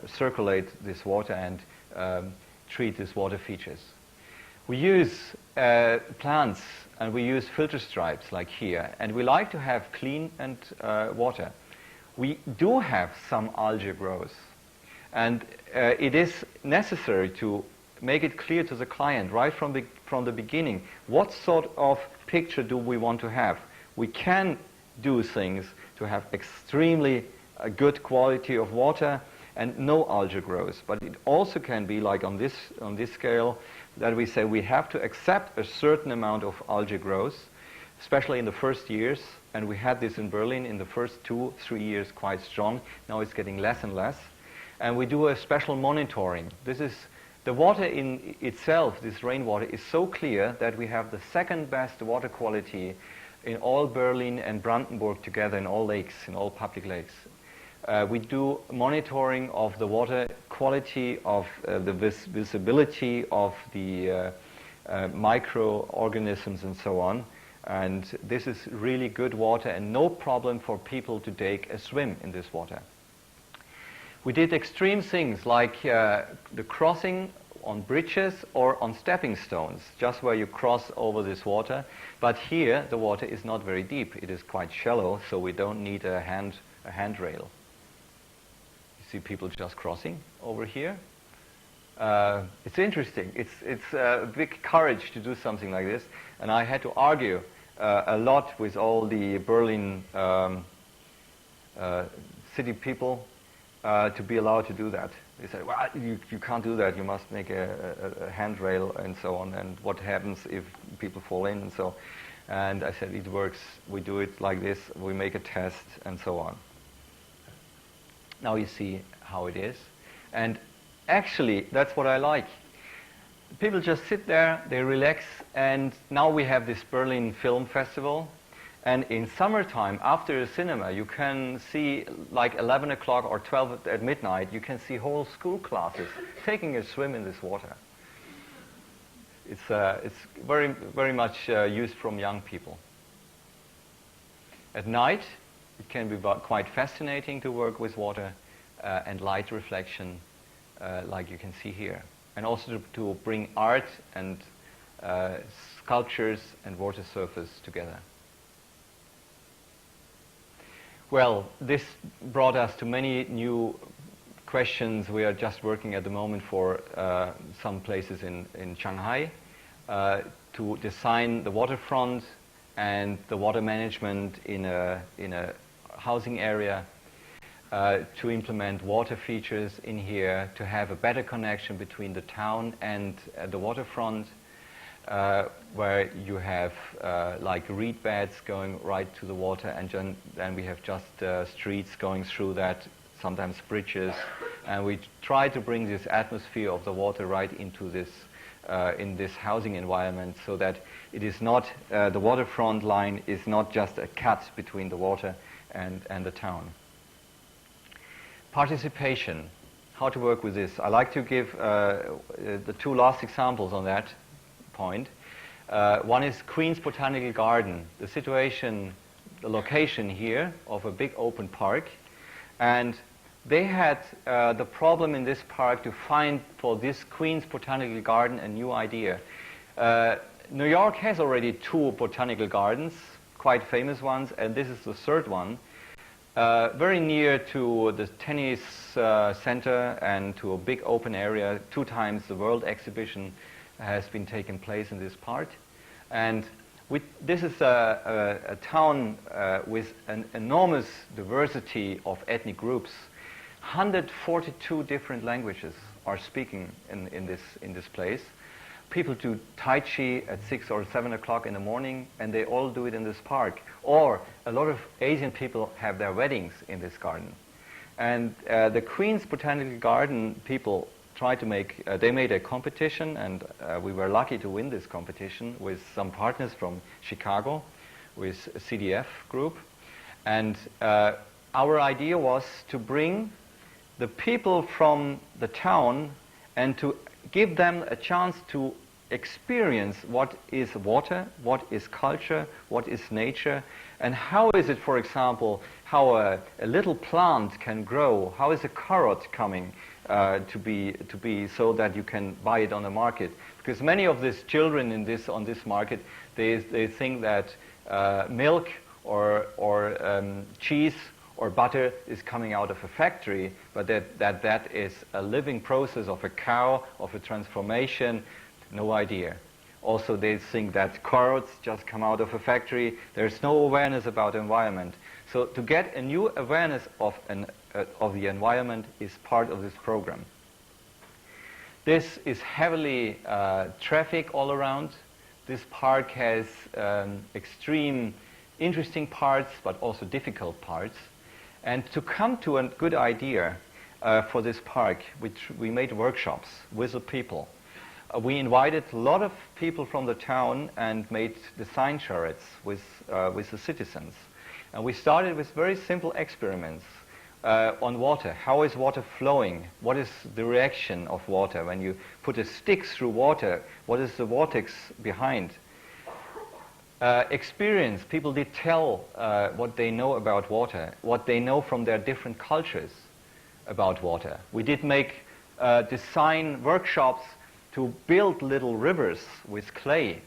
circulate this water and treat these water features. We use plants and we use filter stripes like here, and we like to have clean and water. We do have some algae growth, and it is necessary to make it clear to the client right from the beginning what sort of picture do we want to have. We can do things to have extremely good quality of water and no algae growth, but it also can be like on this scale that we say we have to accept a certain amount of algae growth, especially in the first years, and we had this in Berlin in the first 2-3 years quite strong. Now it's getting less and less, and we do a special monitoring. This is the water in itself, this rainwater, is so clear that we have the second best water quality in all Berlin and Brandenburg together, in all lakes, in all public lakes. We do monitoring of the water quality, of the visibility of the microorganisms and so on. And this is really good water and no problem for people to take a swim in this water. We did extreme things like the crossing on bridges or on stepping stones, just where you cross over this water. But here the water is not very deep. It is quite shallow, so we don't need a handrail. You see people just crossing over here. It's interesting. It's a big courage to do something like this. And I had to argue a lot with all the Berlin city people to be allowed to do that. They said, well, you can't do that. You must make a handrail and so on. And what happens if people fall in and so. And I said, it works. We do it like this. We make a test and so on. Now you see how it is. And actually, that's what I like. People just sit there, they relax, and now we have this Berlin Film Festival. And in summertime, after the cinema, you can see, like 11 o'clock or 12 at midnight, you can see whole school classes taking a swim in this water. It's very, very much used from young people. At night, it can be quite fascinating to work with water and light reflection, like you can see here. and also to bring art and sculptures and water surface together. Well, this brought us to many new questions. We are just working at the moment for some places in Shanghai to design the waterfront and the water management in a housing area, to implement water features in here, to have a better connection between the town and the waterfront, where you have like reed beds going right to the water, and then we have just streets going through that, sometimes bridges, and we try to bring this atmosphere of the water right into this in this housing environment, so that it is not the waterfront line is not just a cut between the water and the town. Participation, how to work with this. I like to give the two last examples on that point. One is Queen's Botanical Garden, the situation, the location here of a big open park, and they had the problem in this park to find for this Queen's Botanical Garden a new idea. New York has already 2 botanical gardens, quite famous ones, and this is the third one, very near to the tennis center and to a big open area. 2 times the World Exhibition has been taken place in this part. And this is a town with an enormous diversity of ethnic groups. 142 different languages are speaking in this place. People do Tai Chi at 6 or 7 o'clock in the morning, and they all do it in this park. Or a lot of Asian people have their weddings in this garden. And the Queen's Botanical Garden people tried to make, they made a competition, and we were lucky to win this competition with some partners from Chicago, with a CDF group. And our idea was to bring the people from the town and to give them a chance to experience what is water, what is culture, what is nature, and how is it, for example, how a little plant can grow, how is a carrot coming to be so that you can buy it on the market. Because many of these children on this market, they think that milk or cheese or butter is coming out of a factory, but that is a living process of a cow, of a transformation. No idea. Also, they think that carrots just come out of a factory. There's no awareness about environment. So to get a new awareness of the environment is part of this program. This is heavily traffic all around. This park has extreme interesting parts, but also difficult parts. And to come to a good idea for this park, we made workshops with the people. We invited a lot of people from the town and made design charrettes with the citizens. And we started with very simple experiments on water. How is water flowing? What is the reaction of water? When you put a stick through water, what is the vortex behind? Experience. People did tell what they know about water, what they know from their different cultures about water. We did make design workshops to build little rivers with clay.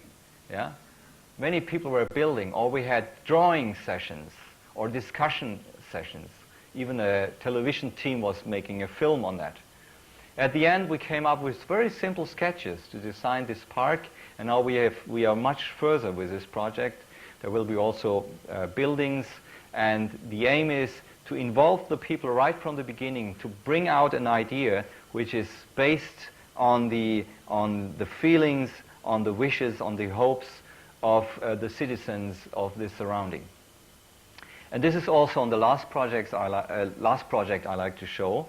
Yeah? Many people were building, or we had drawing sessions or discussion sessions. Even a television team was making a film on that. At the end, we came up with very simple sketches to design this park, and now we are much further with this project. There will be also buildings, and the aim is to involve the people right from the beginning, to bring out an idea which is based on the feelings, on the wishes, on the hopes of the citizens of this surrounding. And this is also on the last project I like to show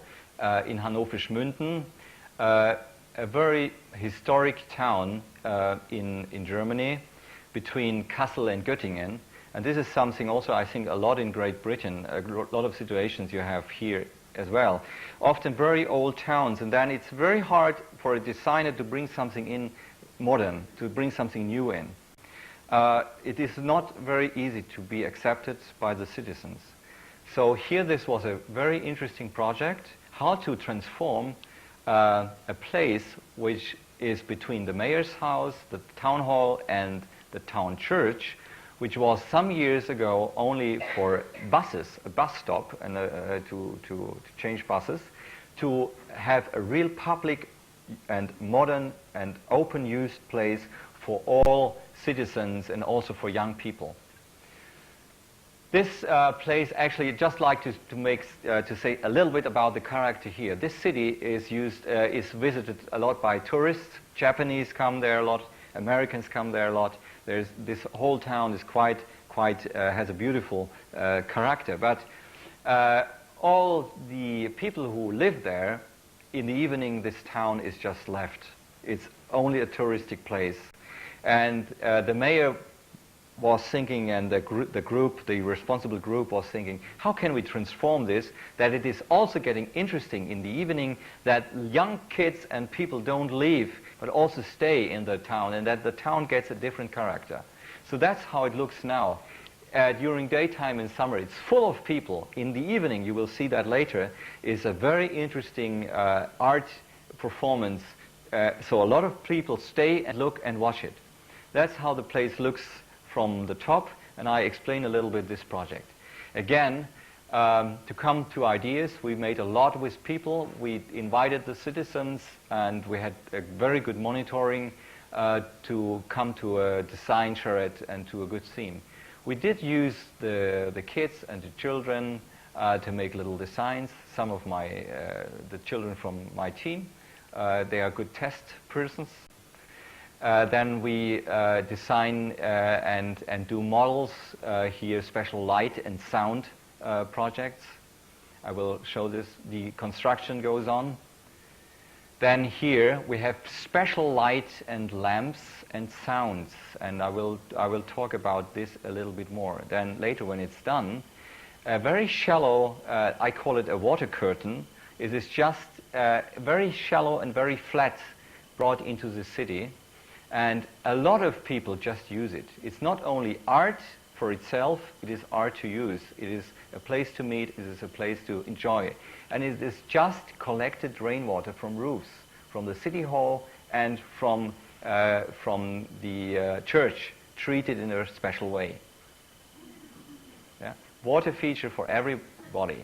in Hannover-Schmünden, a very historic town in Germany between Kassel and Göttingen. And this is something also I think a lot in Great Britain, a lot of situations you have here as well. Often very old towns, and then it's very hard for a designer to bring something in modern, to bring something new in. It is not very easy to be accepted by the citizens. So here this was a very interesting project, how to transform a place which is between the mayor's house, the town hall, and the town church, which was some years ago only for buses, a bus stop, and to change buses, to have a real public and modern and open use place for all citizens and also for young people. This place, actually, just like to say a little bit about the character here. This city is visited a lot by tourists. Japanese come there a lot. Americans come there a lot. This whole town is quite has a beautiful character. But all the people who live there, in the evening, this town is just left. It's only a touristic place, and the mayor was thinking, and the responsible group was thinking, how can we transform this, that it is also getting interesting in the evening, that young kids and people don't leave, but also stay in the town, and that the town gets a different character. So that's how it looks now. During daytime in summer, it's full of people. In the evening, you will see that later, is a very interesting art performance. So a lot of people stay and look and watch it. That's how the place looks from the top, and I explain a little bit this project. Again, to come to ideas, we made a lot with people. We invited the citizens, and we had a very good monitoring to come to a design charrette and to a good theme. We did use the kids and the children to make little designs. Some of the children from my team, they are good test persons. Then we design and do models here, special light and sound projects. I will show this. The construction goes on. Then here we have special light and lamps and sounds, and I will talk about this a little bit more. Then later, when it's done, a very shallow, I call it a water curtain. It is just very shallow and very flat, brought into the city. And a lot of people just use it. It's not only art for itself, it is art to use. It is a place to meet, it is a place to enjoy. And it is just collected rainwater from roofs, from the city hall and from the church, treated in a special way. Yeah? Water feature for everybody.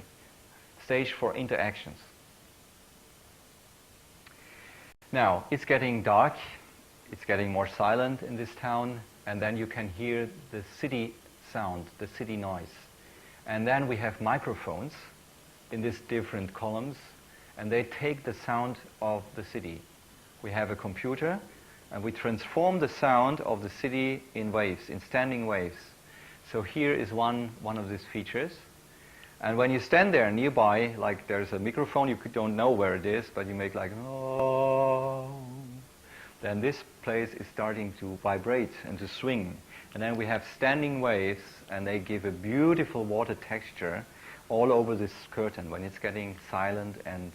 Stage for interactions. Now, it's getting dark. It's getting more silent in this town, and then you can hear the city sound, the city noise. And then we have microphones in these different columns, and they take the sound of the city. We have a computer, and we transform the sound of the city in waves, in standing waves. So here is one of these features. And when you stand there nearby, like there's a microphone, you don't know where it is, but you make like, oh, then this place is starting to vibrate and to swing. And then we have standing waves, and they give a beautiful water texture all over this curtain. When it's getting silent and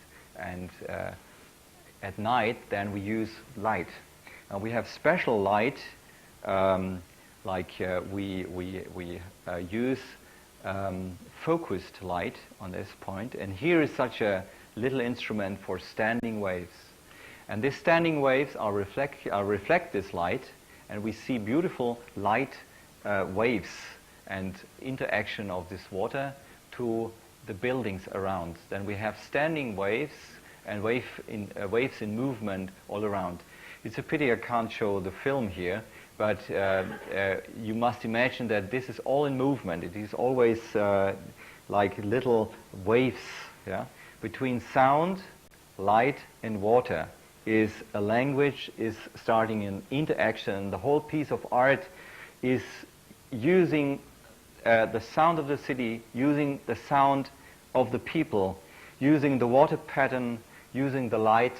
at night, then we use light. We have special light, we use focused light on this point. And here is such a little instrument for standing waves. And these standing waves reflect this light, and we see beautiful light waves and interaction of this water to the buildings around. Then we have standing waves and waves in movement all around. It's a pity I can't show the film here, but you must imagine that this is all in movement. It is always like little waves, yeah? Between sound, light, and water is a language, is starting an interaction. The whole piece of art is using the sound of the city, using the sound of the people, using the water pattern, using the light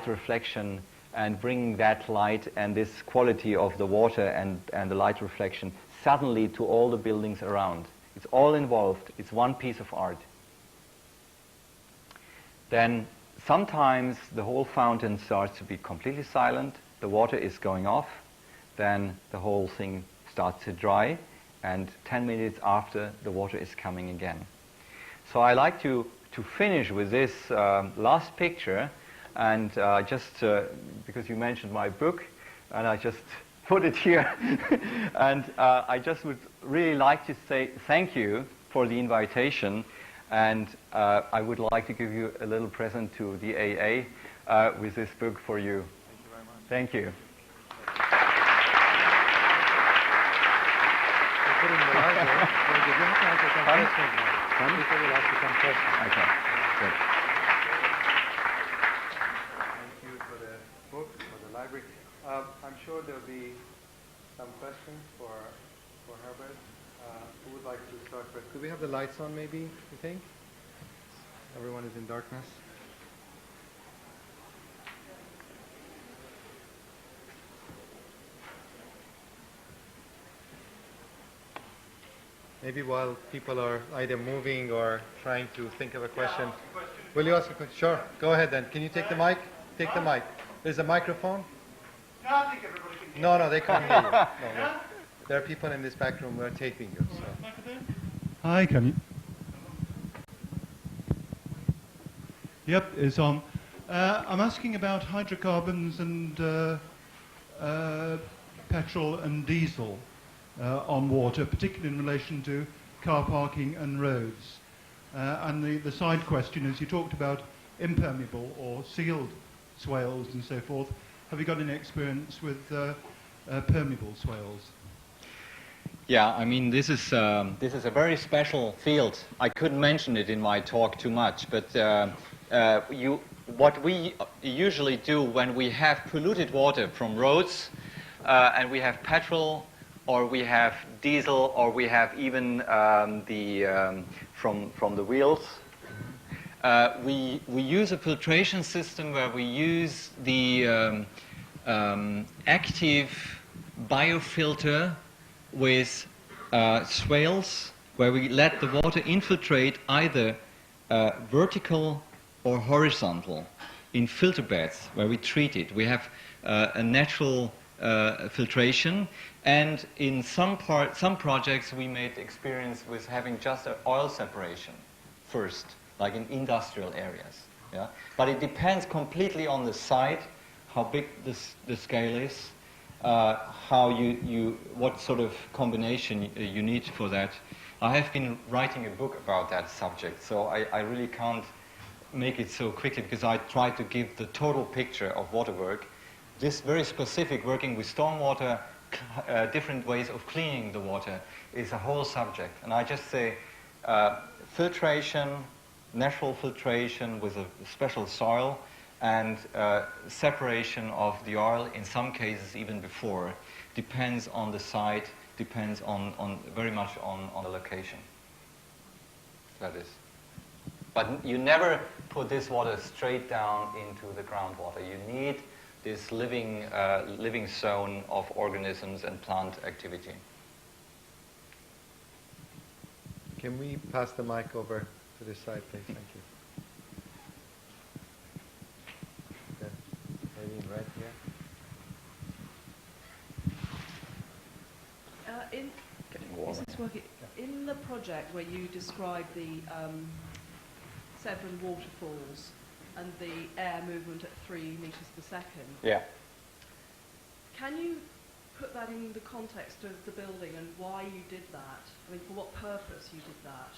reflection, and bringing that light and this quality of the water and the light reflection suddenly to all the buildings around. It's all involved. It's one piece of art. Then sometimes the whole fountain starts to be completely silent. The water is going off. Then the whole thing starts to dry. And 10 minutes after, the water is coming again. So I like to finish with this last picture. And just because you mentioned my book, and I just put it here, and I just would really like to say thank you for the invitation, and I would like to give you a little present to the AA with this book for you. Thank you very much. Thank you. People will ask you some questions. Okay, good. Thank you for the book, for the library. I'm sure there'll be some questions for Herbert. Who would like to start first? Could we have the lights on, maybe, you think? Everyone is in darkness. Maybe while people are either moving or trying to think of a question. Will you ask a question? Sure. Go ahead then. Can you take the mic? Take the mic. There's a microphone? No, I think everybody can hear No, they can't hear you. No. There are people in this back room who are taping you. So. Hi, can you? Yep, it's on. I'm asking about hydrocarbons and petrol and diesel on water, particularly in relation to car parking and roads. And the side question is, you talked about impermeable or sealed swales and so forth. Have you got any experience with permeable swales? Yeah, I mean, this is a very special field. I couldn't mention it in my talk too much, but what we usually do when we have polluted water from roads, and we have petrol, or we have diesel, or we have even from the wheels, we use a filtration system where we use the active biofilter with swales, where we let the water infiltrate either vertical or horizontal in filter beds where we treat it. We have a natural filtration, and in some projects we made experience with having just an oil separation first, like in industrial areas. Yeah? But it depends completely on the site, how big the scale is, what sort of combination you need for that. I have been writing a book about that subject, so I really can't make it so quickly because I try to give the total picture of water work. This very specific working with stormwater, different ways of cleaning the water is a whole subject. And I just say filtration, natural filtration with a special soil, and separation of the oil, in some cases even before, depends on the site, depends on very much on the location. That is. But you never put this water straight down into the groundwater. You need this living zone of organisms and plant activity. Can we pass the mic over to this side, please? Thank you. Maybe in red here. Is this working? In the project where you describe the Severn waterfalls and the air movement at 3 meters per second, Yeah. can you put that in the context of the building and why you did that? I mean, for what purpose you did that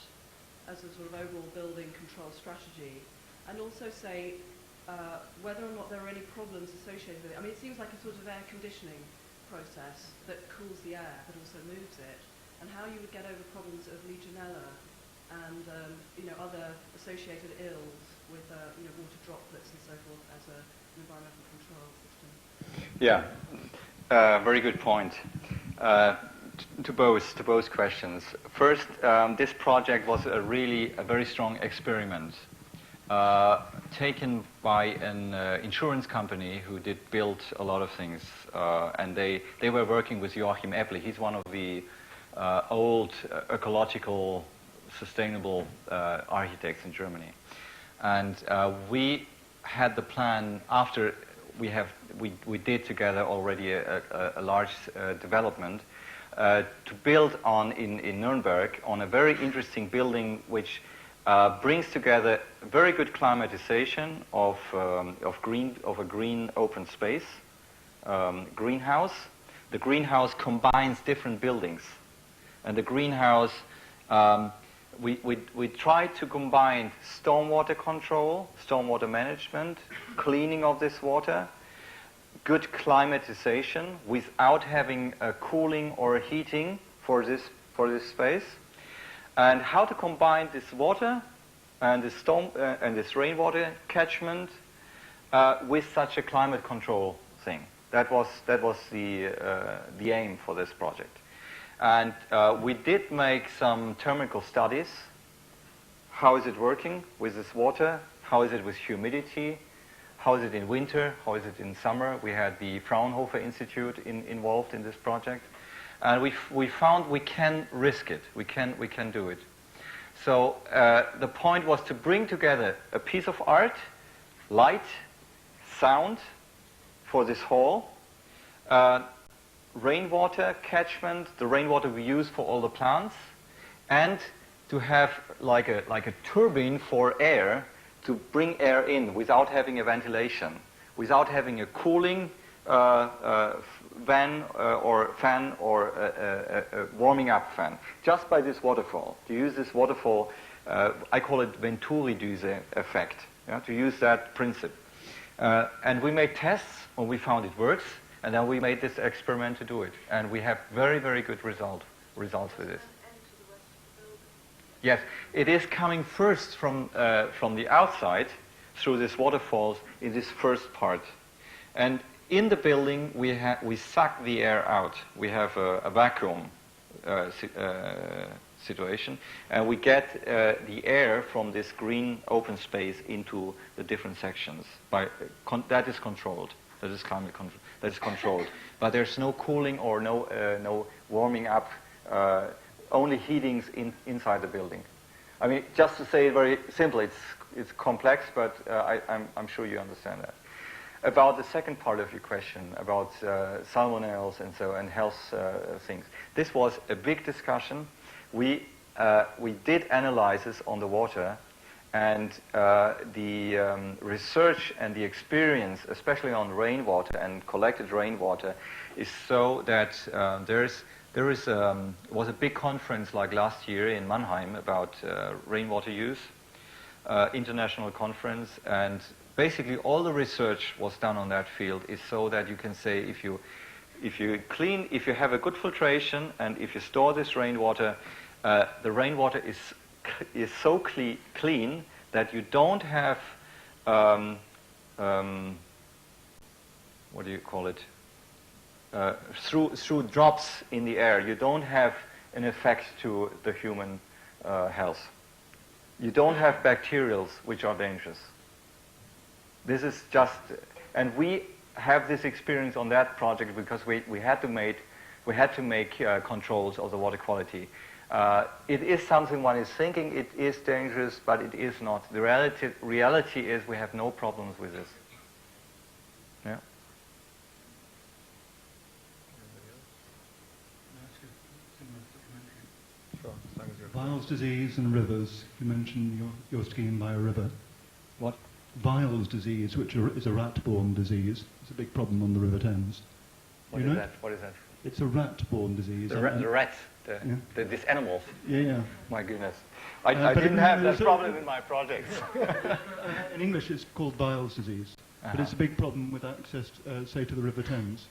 as a sort of overall building control strategy? And also say whether or not there are any problems associated with it. I mean, it seems like a sort of air conditioning process that cools the air but also moves it, and how you would get over problems of Legionella and other associated ills with water droplets and so forth as an environmental control system. Yeah, very good point. To both questions. First, this project was a very strong experiment taken by an insurance company who did build a lot of things, and they were working with Joachim Eppli. He's one of the old ecological, sustainable architects in Germany, and we had the plan after we did together already a large development to build on in Nuremberg on a very interesting building which brings together very good climatization of a green open space, greenhouse. The greenhouse combines different buildings, and the greenhouse we try to combine stormwater control, stormwater management, cleaning of this water, good climatization without having a cooling or a heating for this space, and how to combine this water and this and this rainwater catchment with such a climate control thing. That was the aim for this project. And we did make some thermal studies. How is it working with this water? How is it with humidity? How is it in winter? How is it in summer? We had the Fraunhofer Institute involved in this project. And we found we can risk it. We can do it. So the point was to bring together a piece of art, light, sound for this hall, rainwater catchment, the rainwater we use for all the plants, and to have like a turbine for air to bring air in without having a ventilation, without having a cooling fan or a warming up fan, just by this waterfall. To use this waterfall, I call it Venturi-Düse effect, yeah, to use that principle. And we made tests, and we found it works, and then we made this experiment to do it. And we have very, very good results with this. Yes, it is coming first from the outside through these waterfalls in this first part. And in the building, we suck the air out. We have a vacuum situation, and we get the air from this green open space into the different sections. That is controlled. That is climate control. That is controlled. But there's no cooling or no warming up. Only heatings inside the building. I mean, just to say it very simply, it's complex, but I'm sure you understand that. About the second part of your question, about salmonellas and health things, this was a big discussion. We did analysis on the water, and the research and the experience, especially on rainwater and collected rainwater, is so that was a big conference like last year in Mannheim about rainwater use, international conference, and basically all the research was done on that field is so that you can say if you have a good filtration and if you store this rainwater, the rainwater is so clean that you don't have what do you call it? Through drops in the air, you don't have an effect to the human health. You don't have bacterials which are dangerous. This is just, and we have this experience on that project because we had to make controls of the water quality. It is something one is thinking it is dangerous, but it is not. The reality is we have no problems with this. Yeah. Weil's disease and rivers. You mentioned you're skiing by a river. What? Weil's disease, which is a rat-borne disease. It's a big problem on the River Thames. What is that? What is that? It's a rat-borne disease. The rats, these animals. Yeah. My goodness. I didn't have that problem in my projects. In English it's called Weil's disease. But it's a big problem with access, say, to the River Thames.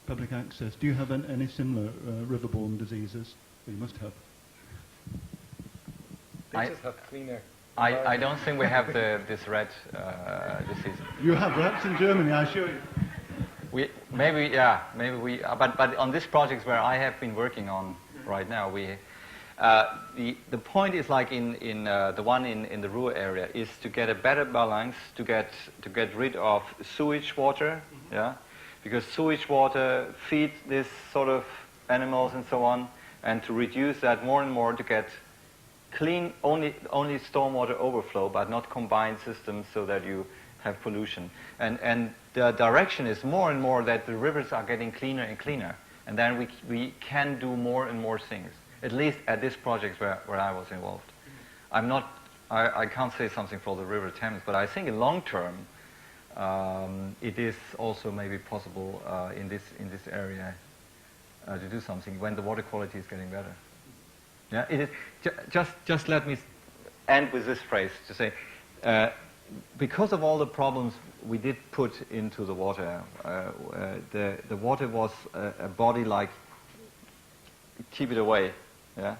Public access. Do you have any similar river-borne diseases? Well, you must have. They just have cleaner. I don't think we have this rat disease. You have rats in Germany, I assure you. Maybe we. But on this project where I have been working on right now, the point is like in the one in the Ruhr area is to get a better balance, to get rid of sewage water, because sewage water feeds this sort of animals and so on, and to reduce that more and more to get clean, only stormwater overflow, but not combined systems so that you have pollution. And the direction is more and more that the rivers are getting cleaner and cleaner. And then we can do more and more things, at least at this project where I was involved. I can't say something for the River Thames, but I think in long term, it is also maybe possible in this area to do something when the water quality is getting better. Yeah, it is. Just let me end with this phrase to say, because of all the problems we did put into the water, the water was a body like keep it away. Yeah.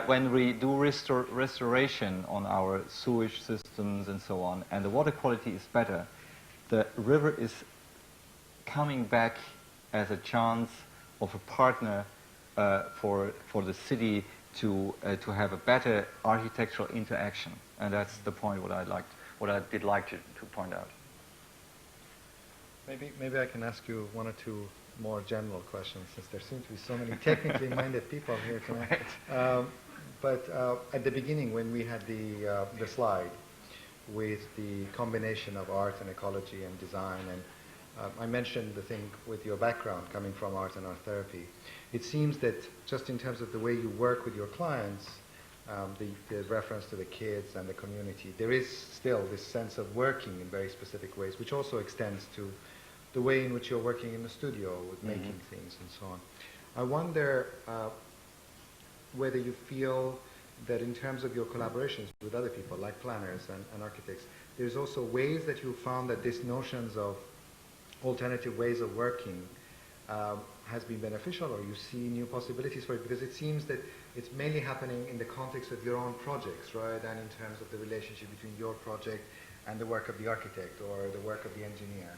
When we do restoration on our sewage systems and so on, and the water quality is better, the river is coming back as a chance of a partner for the city to have a better architectural interaction, and that's the point what I did like to point out. Maybe I can ask you one or two more general questions, since there seem to be so many technically minded people here tonight. But at the beginning, when we had the slide with the combination of art and ecology and design, and I mentioned the thing with your background coming from art and art therapy, it seems that just in terms of the way you work with your clients, the reference to the kids and the community, there is still this sense of working in very specific ways, which also extends to the way in which you're working in the studio with making things and so on. I wonder whether you feel that in terms of your collaborations with other people, like planners and architects, there's also ways that you found that these notions of alternative ways of working has been beneficial, or you see new possibilities for it, because it seems that it's mainly happening in the context of your own projects, rather than in terms of the relationship between your project and the work of the architect or the work of the engineer.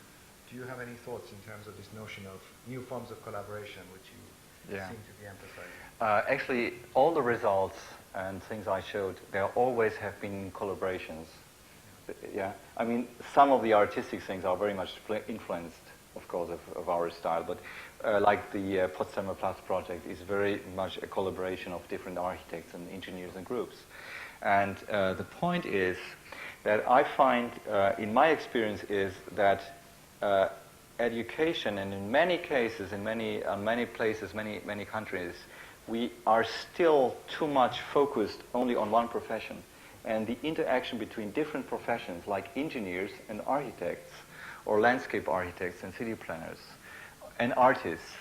Do you have any thoughts in terms of this notion of new forms of collaboration, which you seem to be emphasizing? Actually, all the results and things I showed, there always have been collaborations. Yeah, I mean, some of the artistic things are very much influenced, of course, of our style, but like the Potsdamer Platz project is very much a collaboration of different architects and engineers and groups. And the point is that I find, in my experience, is that education, and in many cases, in many places, many countries, we are still too much focused only on one profession. And the interaction between different professions, like engineers and architects, or landscape architects and city planners, and artists,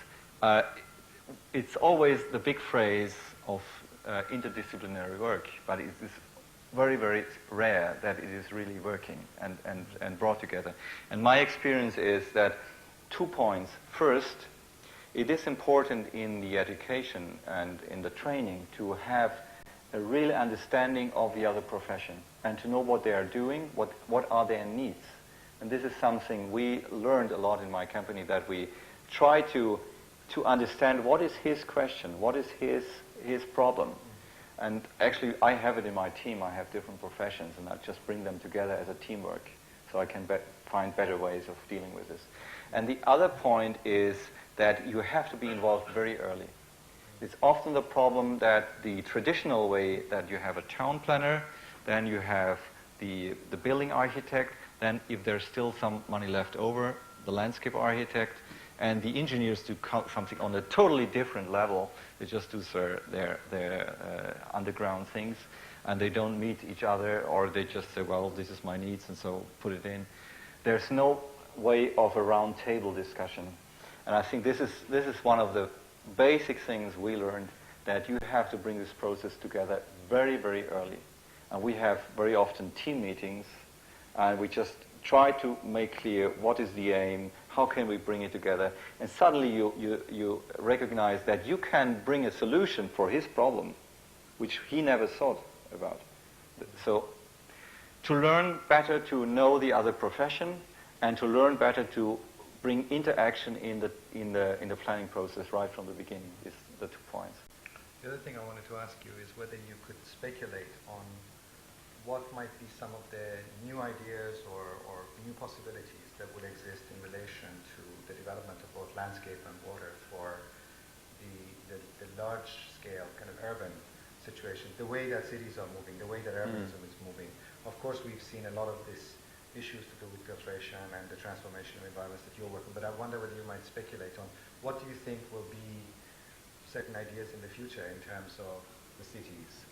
it's always the big phrase of interdisciplinary work, but it is very, very rare that it is really working and brought together. And my experience is that 2 points. First, it is important in the education and in the training to have a real understanding of the other profession and to know what they are doing, what are their needs. And this is something we learned a lot in my company, that we try to understand what is his question, what is his problem. And actually, I have it in my team. I have different professions, and I just bring them together as a teamwork, so I can find better ways of dealing with this. And the other point is that you have to be involved very early. It's often the problem that the traditional way that you have a town planner, then you have the building architect, then if there's still some money left over, the landscape architect, and the engineers do something on a totally different level. They just do their underground things, and they don't meet each other, or they just say, well, this is my needs, and so put it in. There's no way of a round table discussion. And I think this is one of the basic things we learned, that you have to bring this process together very, very early. And we have very often team meetings, and we just try to make clear what is the aim, how can we bring it together, and suddenly you recognize that you can bring a solution for his problem, which he never thought about. So to learn better to know the other profession, and to learn better to bring interaction in the planning process right from the beginning is the 2 points. The other thing I wanted to ask you is whether you could speculate on what might be some of the new ideas or new possibilities that would exist in relation to the development of both landscape and water for the large-scale kind of urban situations, the way that cities are moving, the way that urbanism is moving. Of course, we've seen a lot of these issues to do with filtration and the transformation of environments that you're working, but I wonder whether you might speculate on what do you think will be certain ideas in the future in terms of the cities,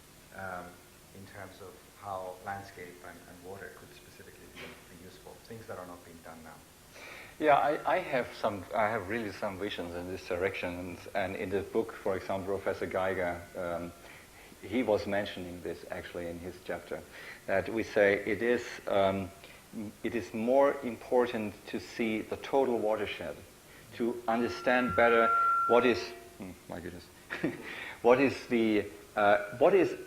in terms of how landscape and water could specifically be useful, things that are not being done now. Yeah, I have really some visions in this direction, and in the book, for example, Professor Geiger, he was mentioning this actually in his chapter, that we say it is more important to see the total watershed, to understand better what is, my goodness, what is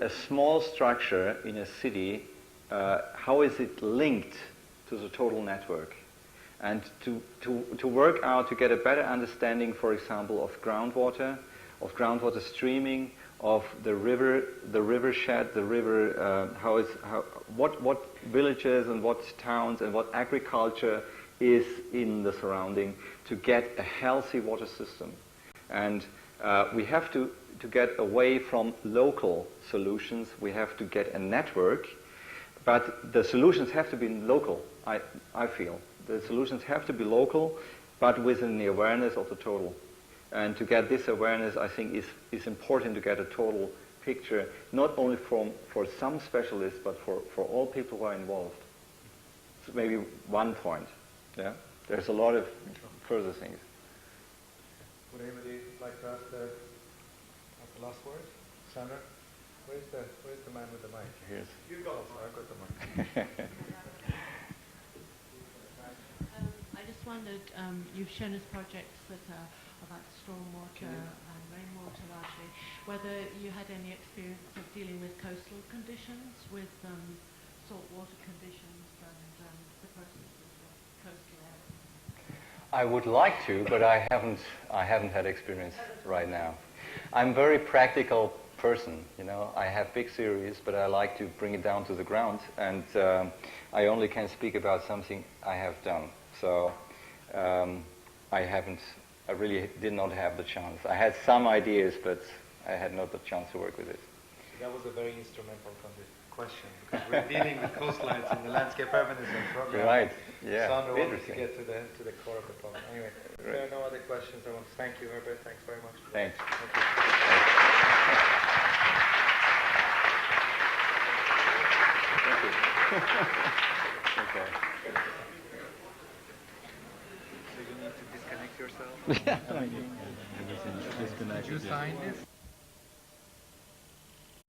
a small structure in a city, how is it linked to the total network, and to work out, to get a better understanding, for example, of groundwater streaming, of the rivershed, what villages and what towns and what agriculture is in the surrounding, to get a healthy water system. And we have to get away from local solutions. We have to get a network, but the solutions have to be local, I feel. The solutions have to be local, but within the awareness of the total. And to get this awareness, I think, is important to get a total picture, not only for some specialists, but for all people who are involved. So maybe one point. Yeah, there's a lot of further things. Would anybody like to ask the last word? Sandra, where's the man with the mic? Here's. You got it. I've got the mic. I just wondered, you've shown us projects that are about stormwater and rainwater largely, whether you had any experience of dealing with coastal conditions, with saltwater conditions and the processes of coastal areas. I would like to, but I haven't had experience right now. I'm a very practical person, you know. I have big theories, but I like to bring it down to the ground, and I only can speak about something I have done. So I really did not have the chance. I had some ideas, but I had not the chance to work with it. That was a very instrumental question, because we're dealing with coastlines in the landscape urbanism program. Right, yeah. Sandra wanted to get to the core of the problem. Anyway, if there are no other questions, I want to thank you, Herbert. Thanks very much. Thanks. Thank you. Okay. So you need to disconnect yourself? Did you sign this?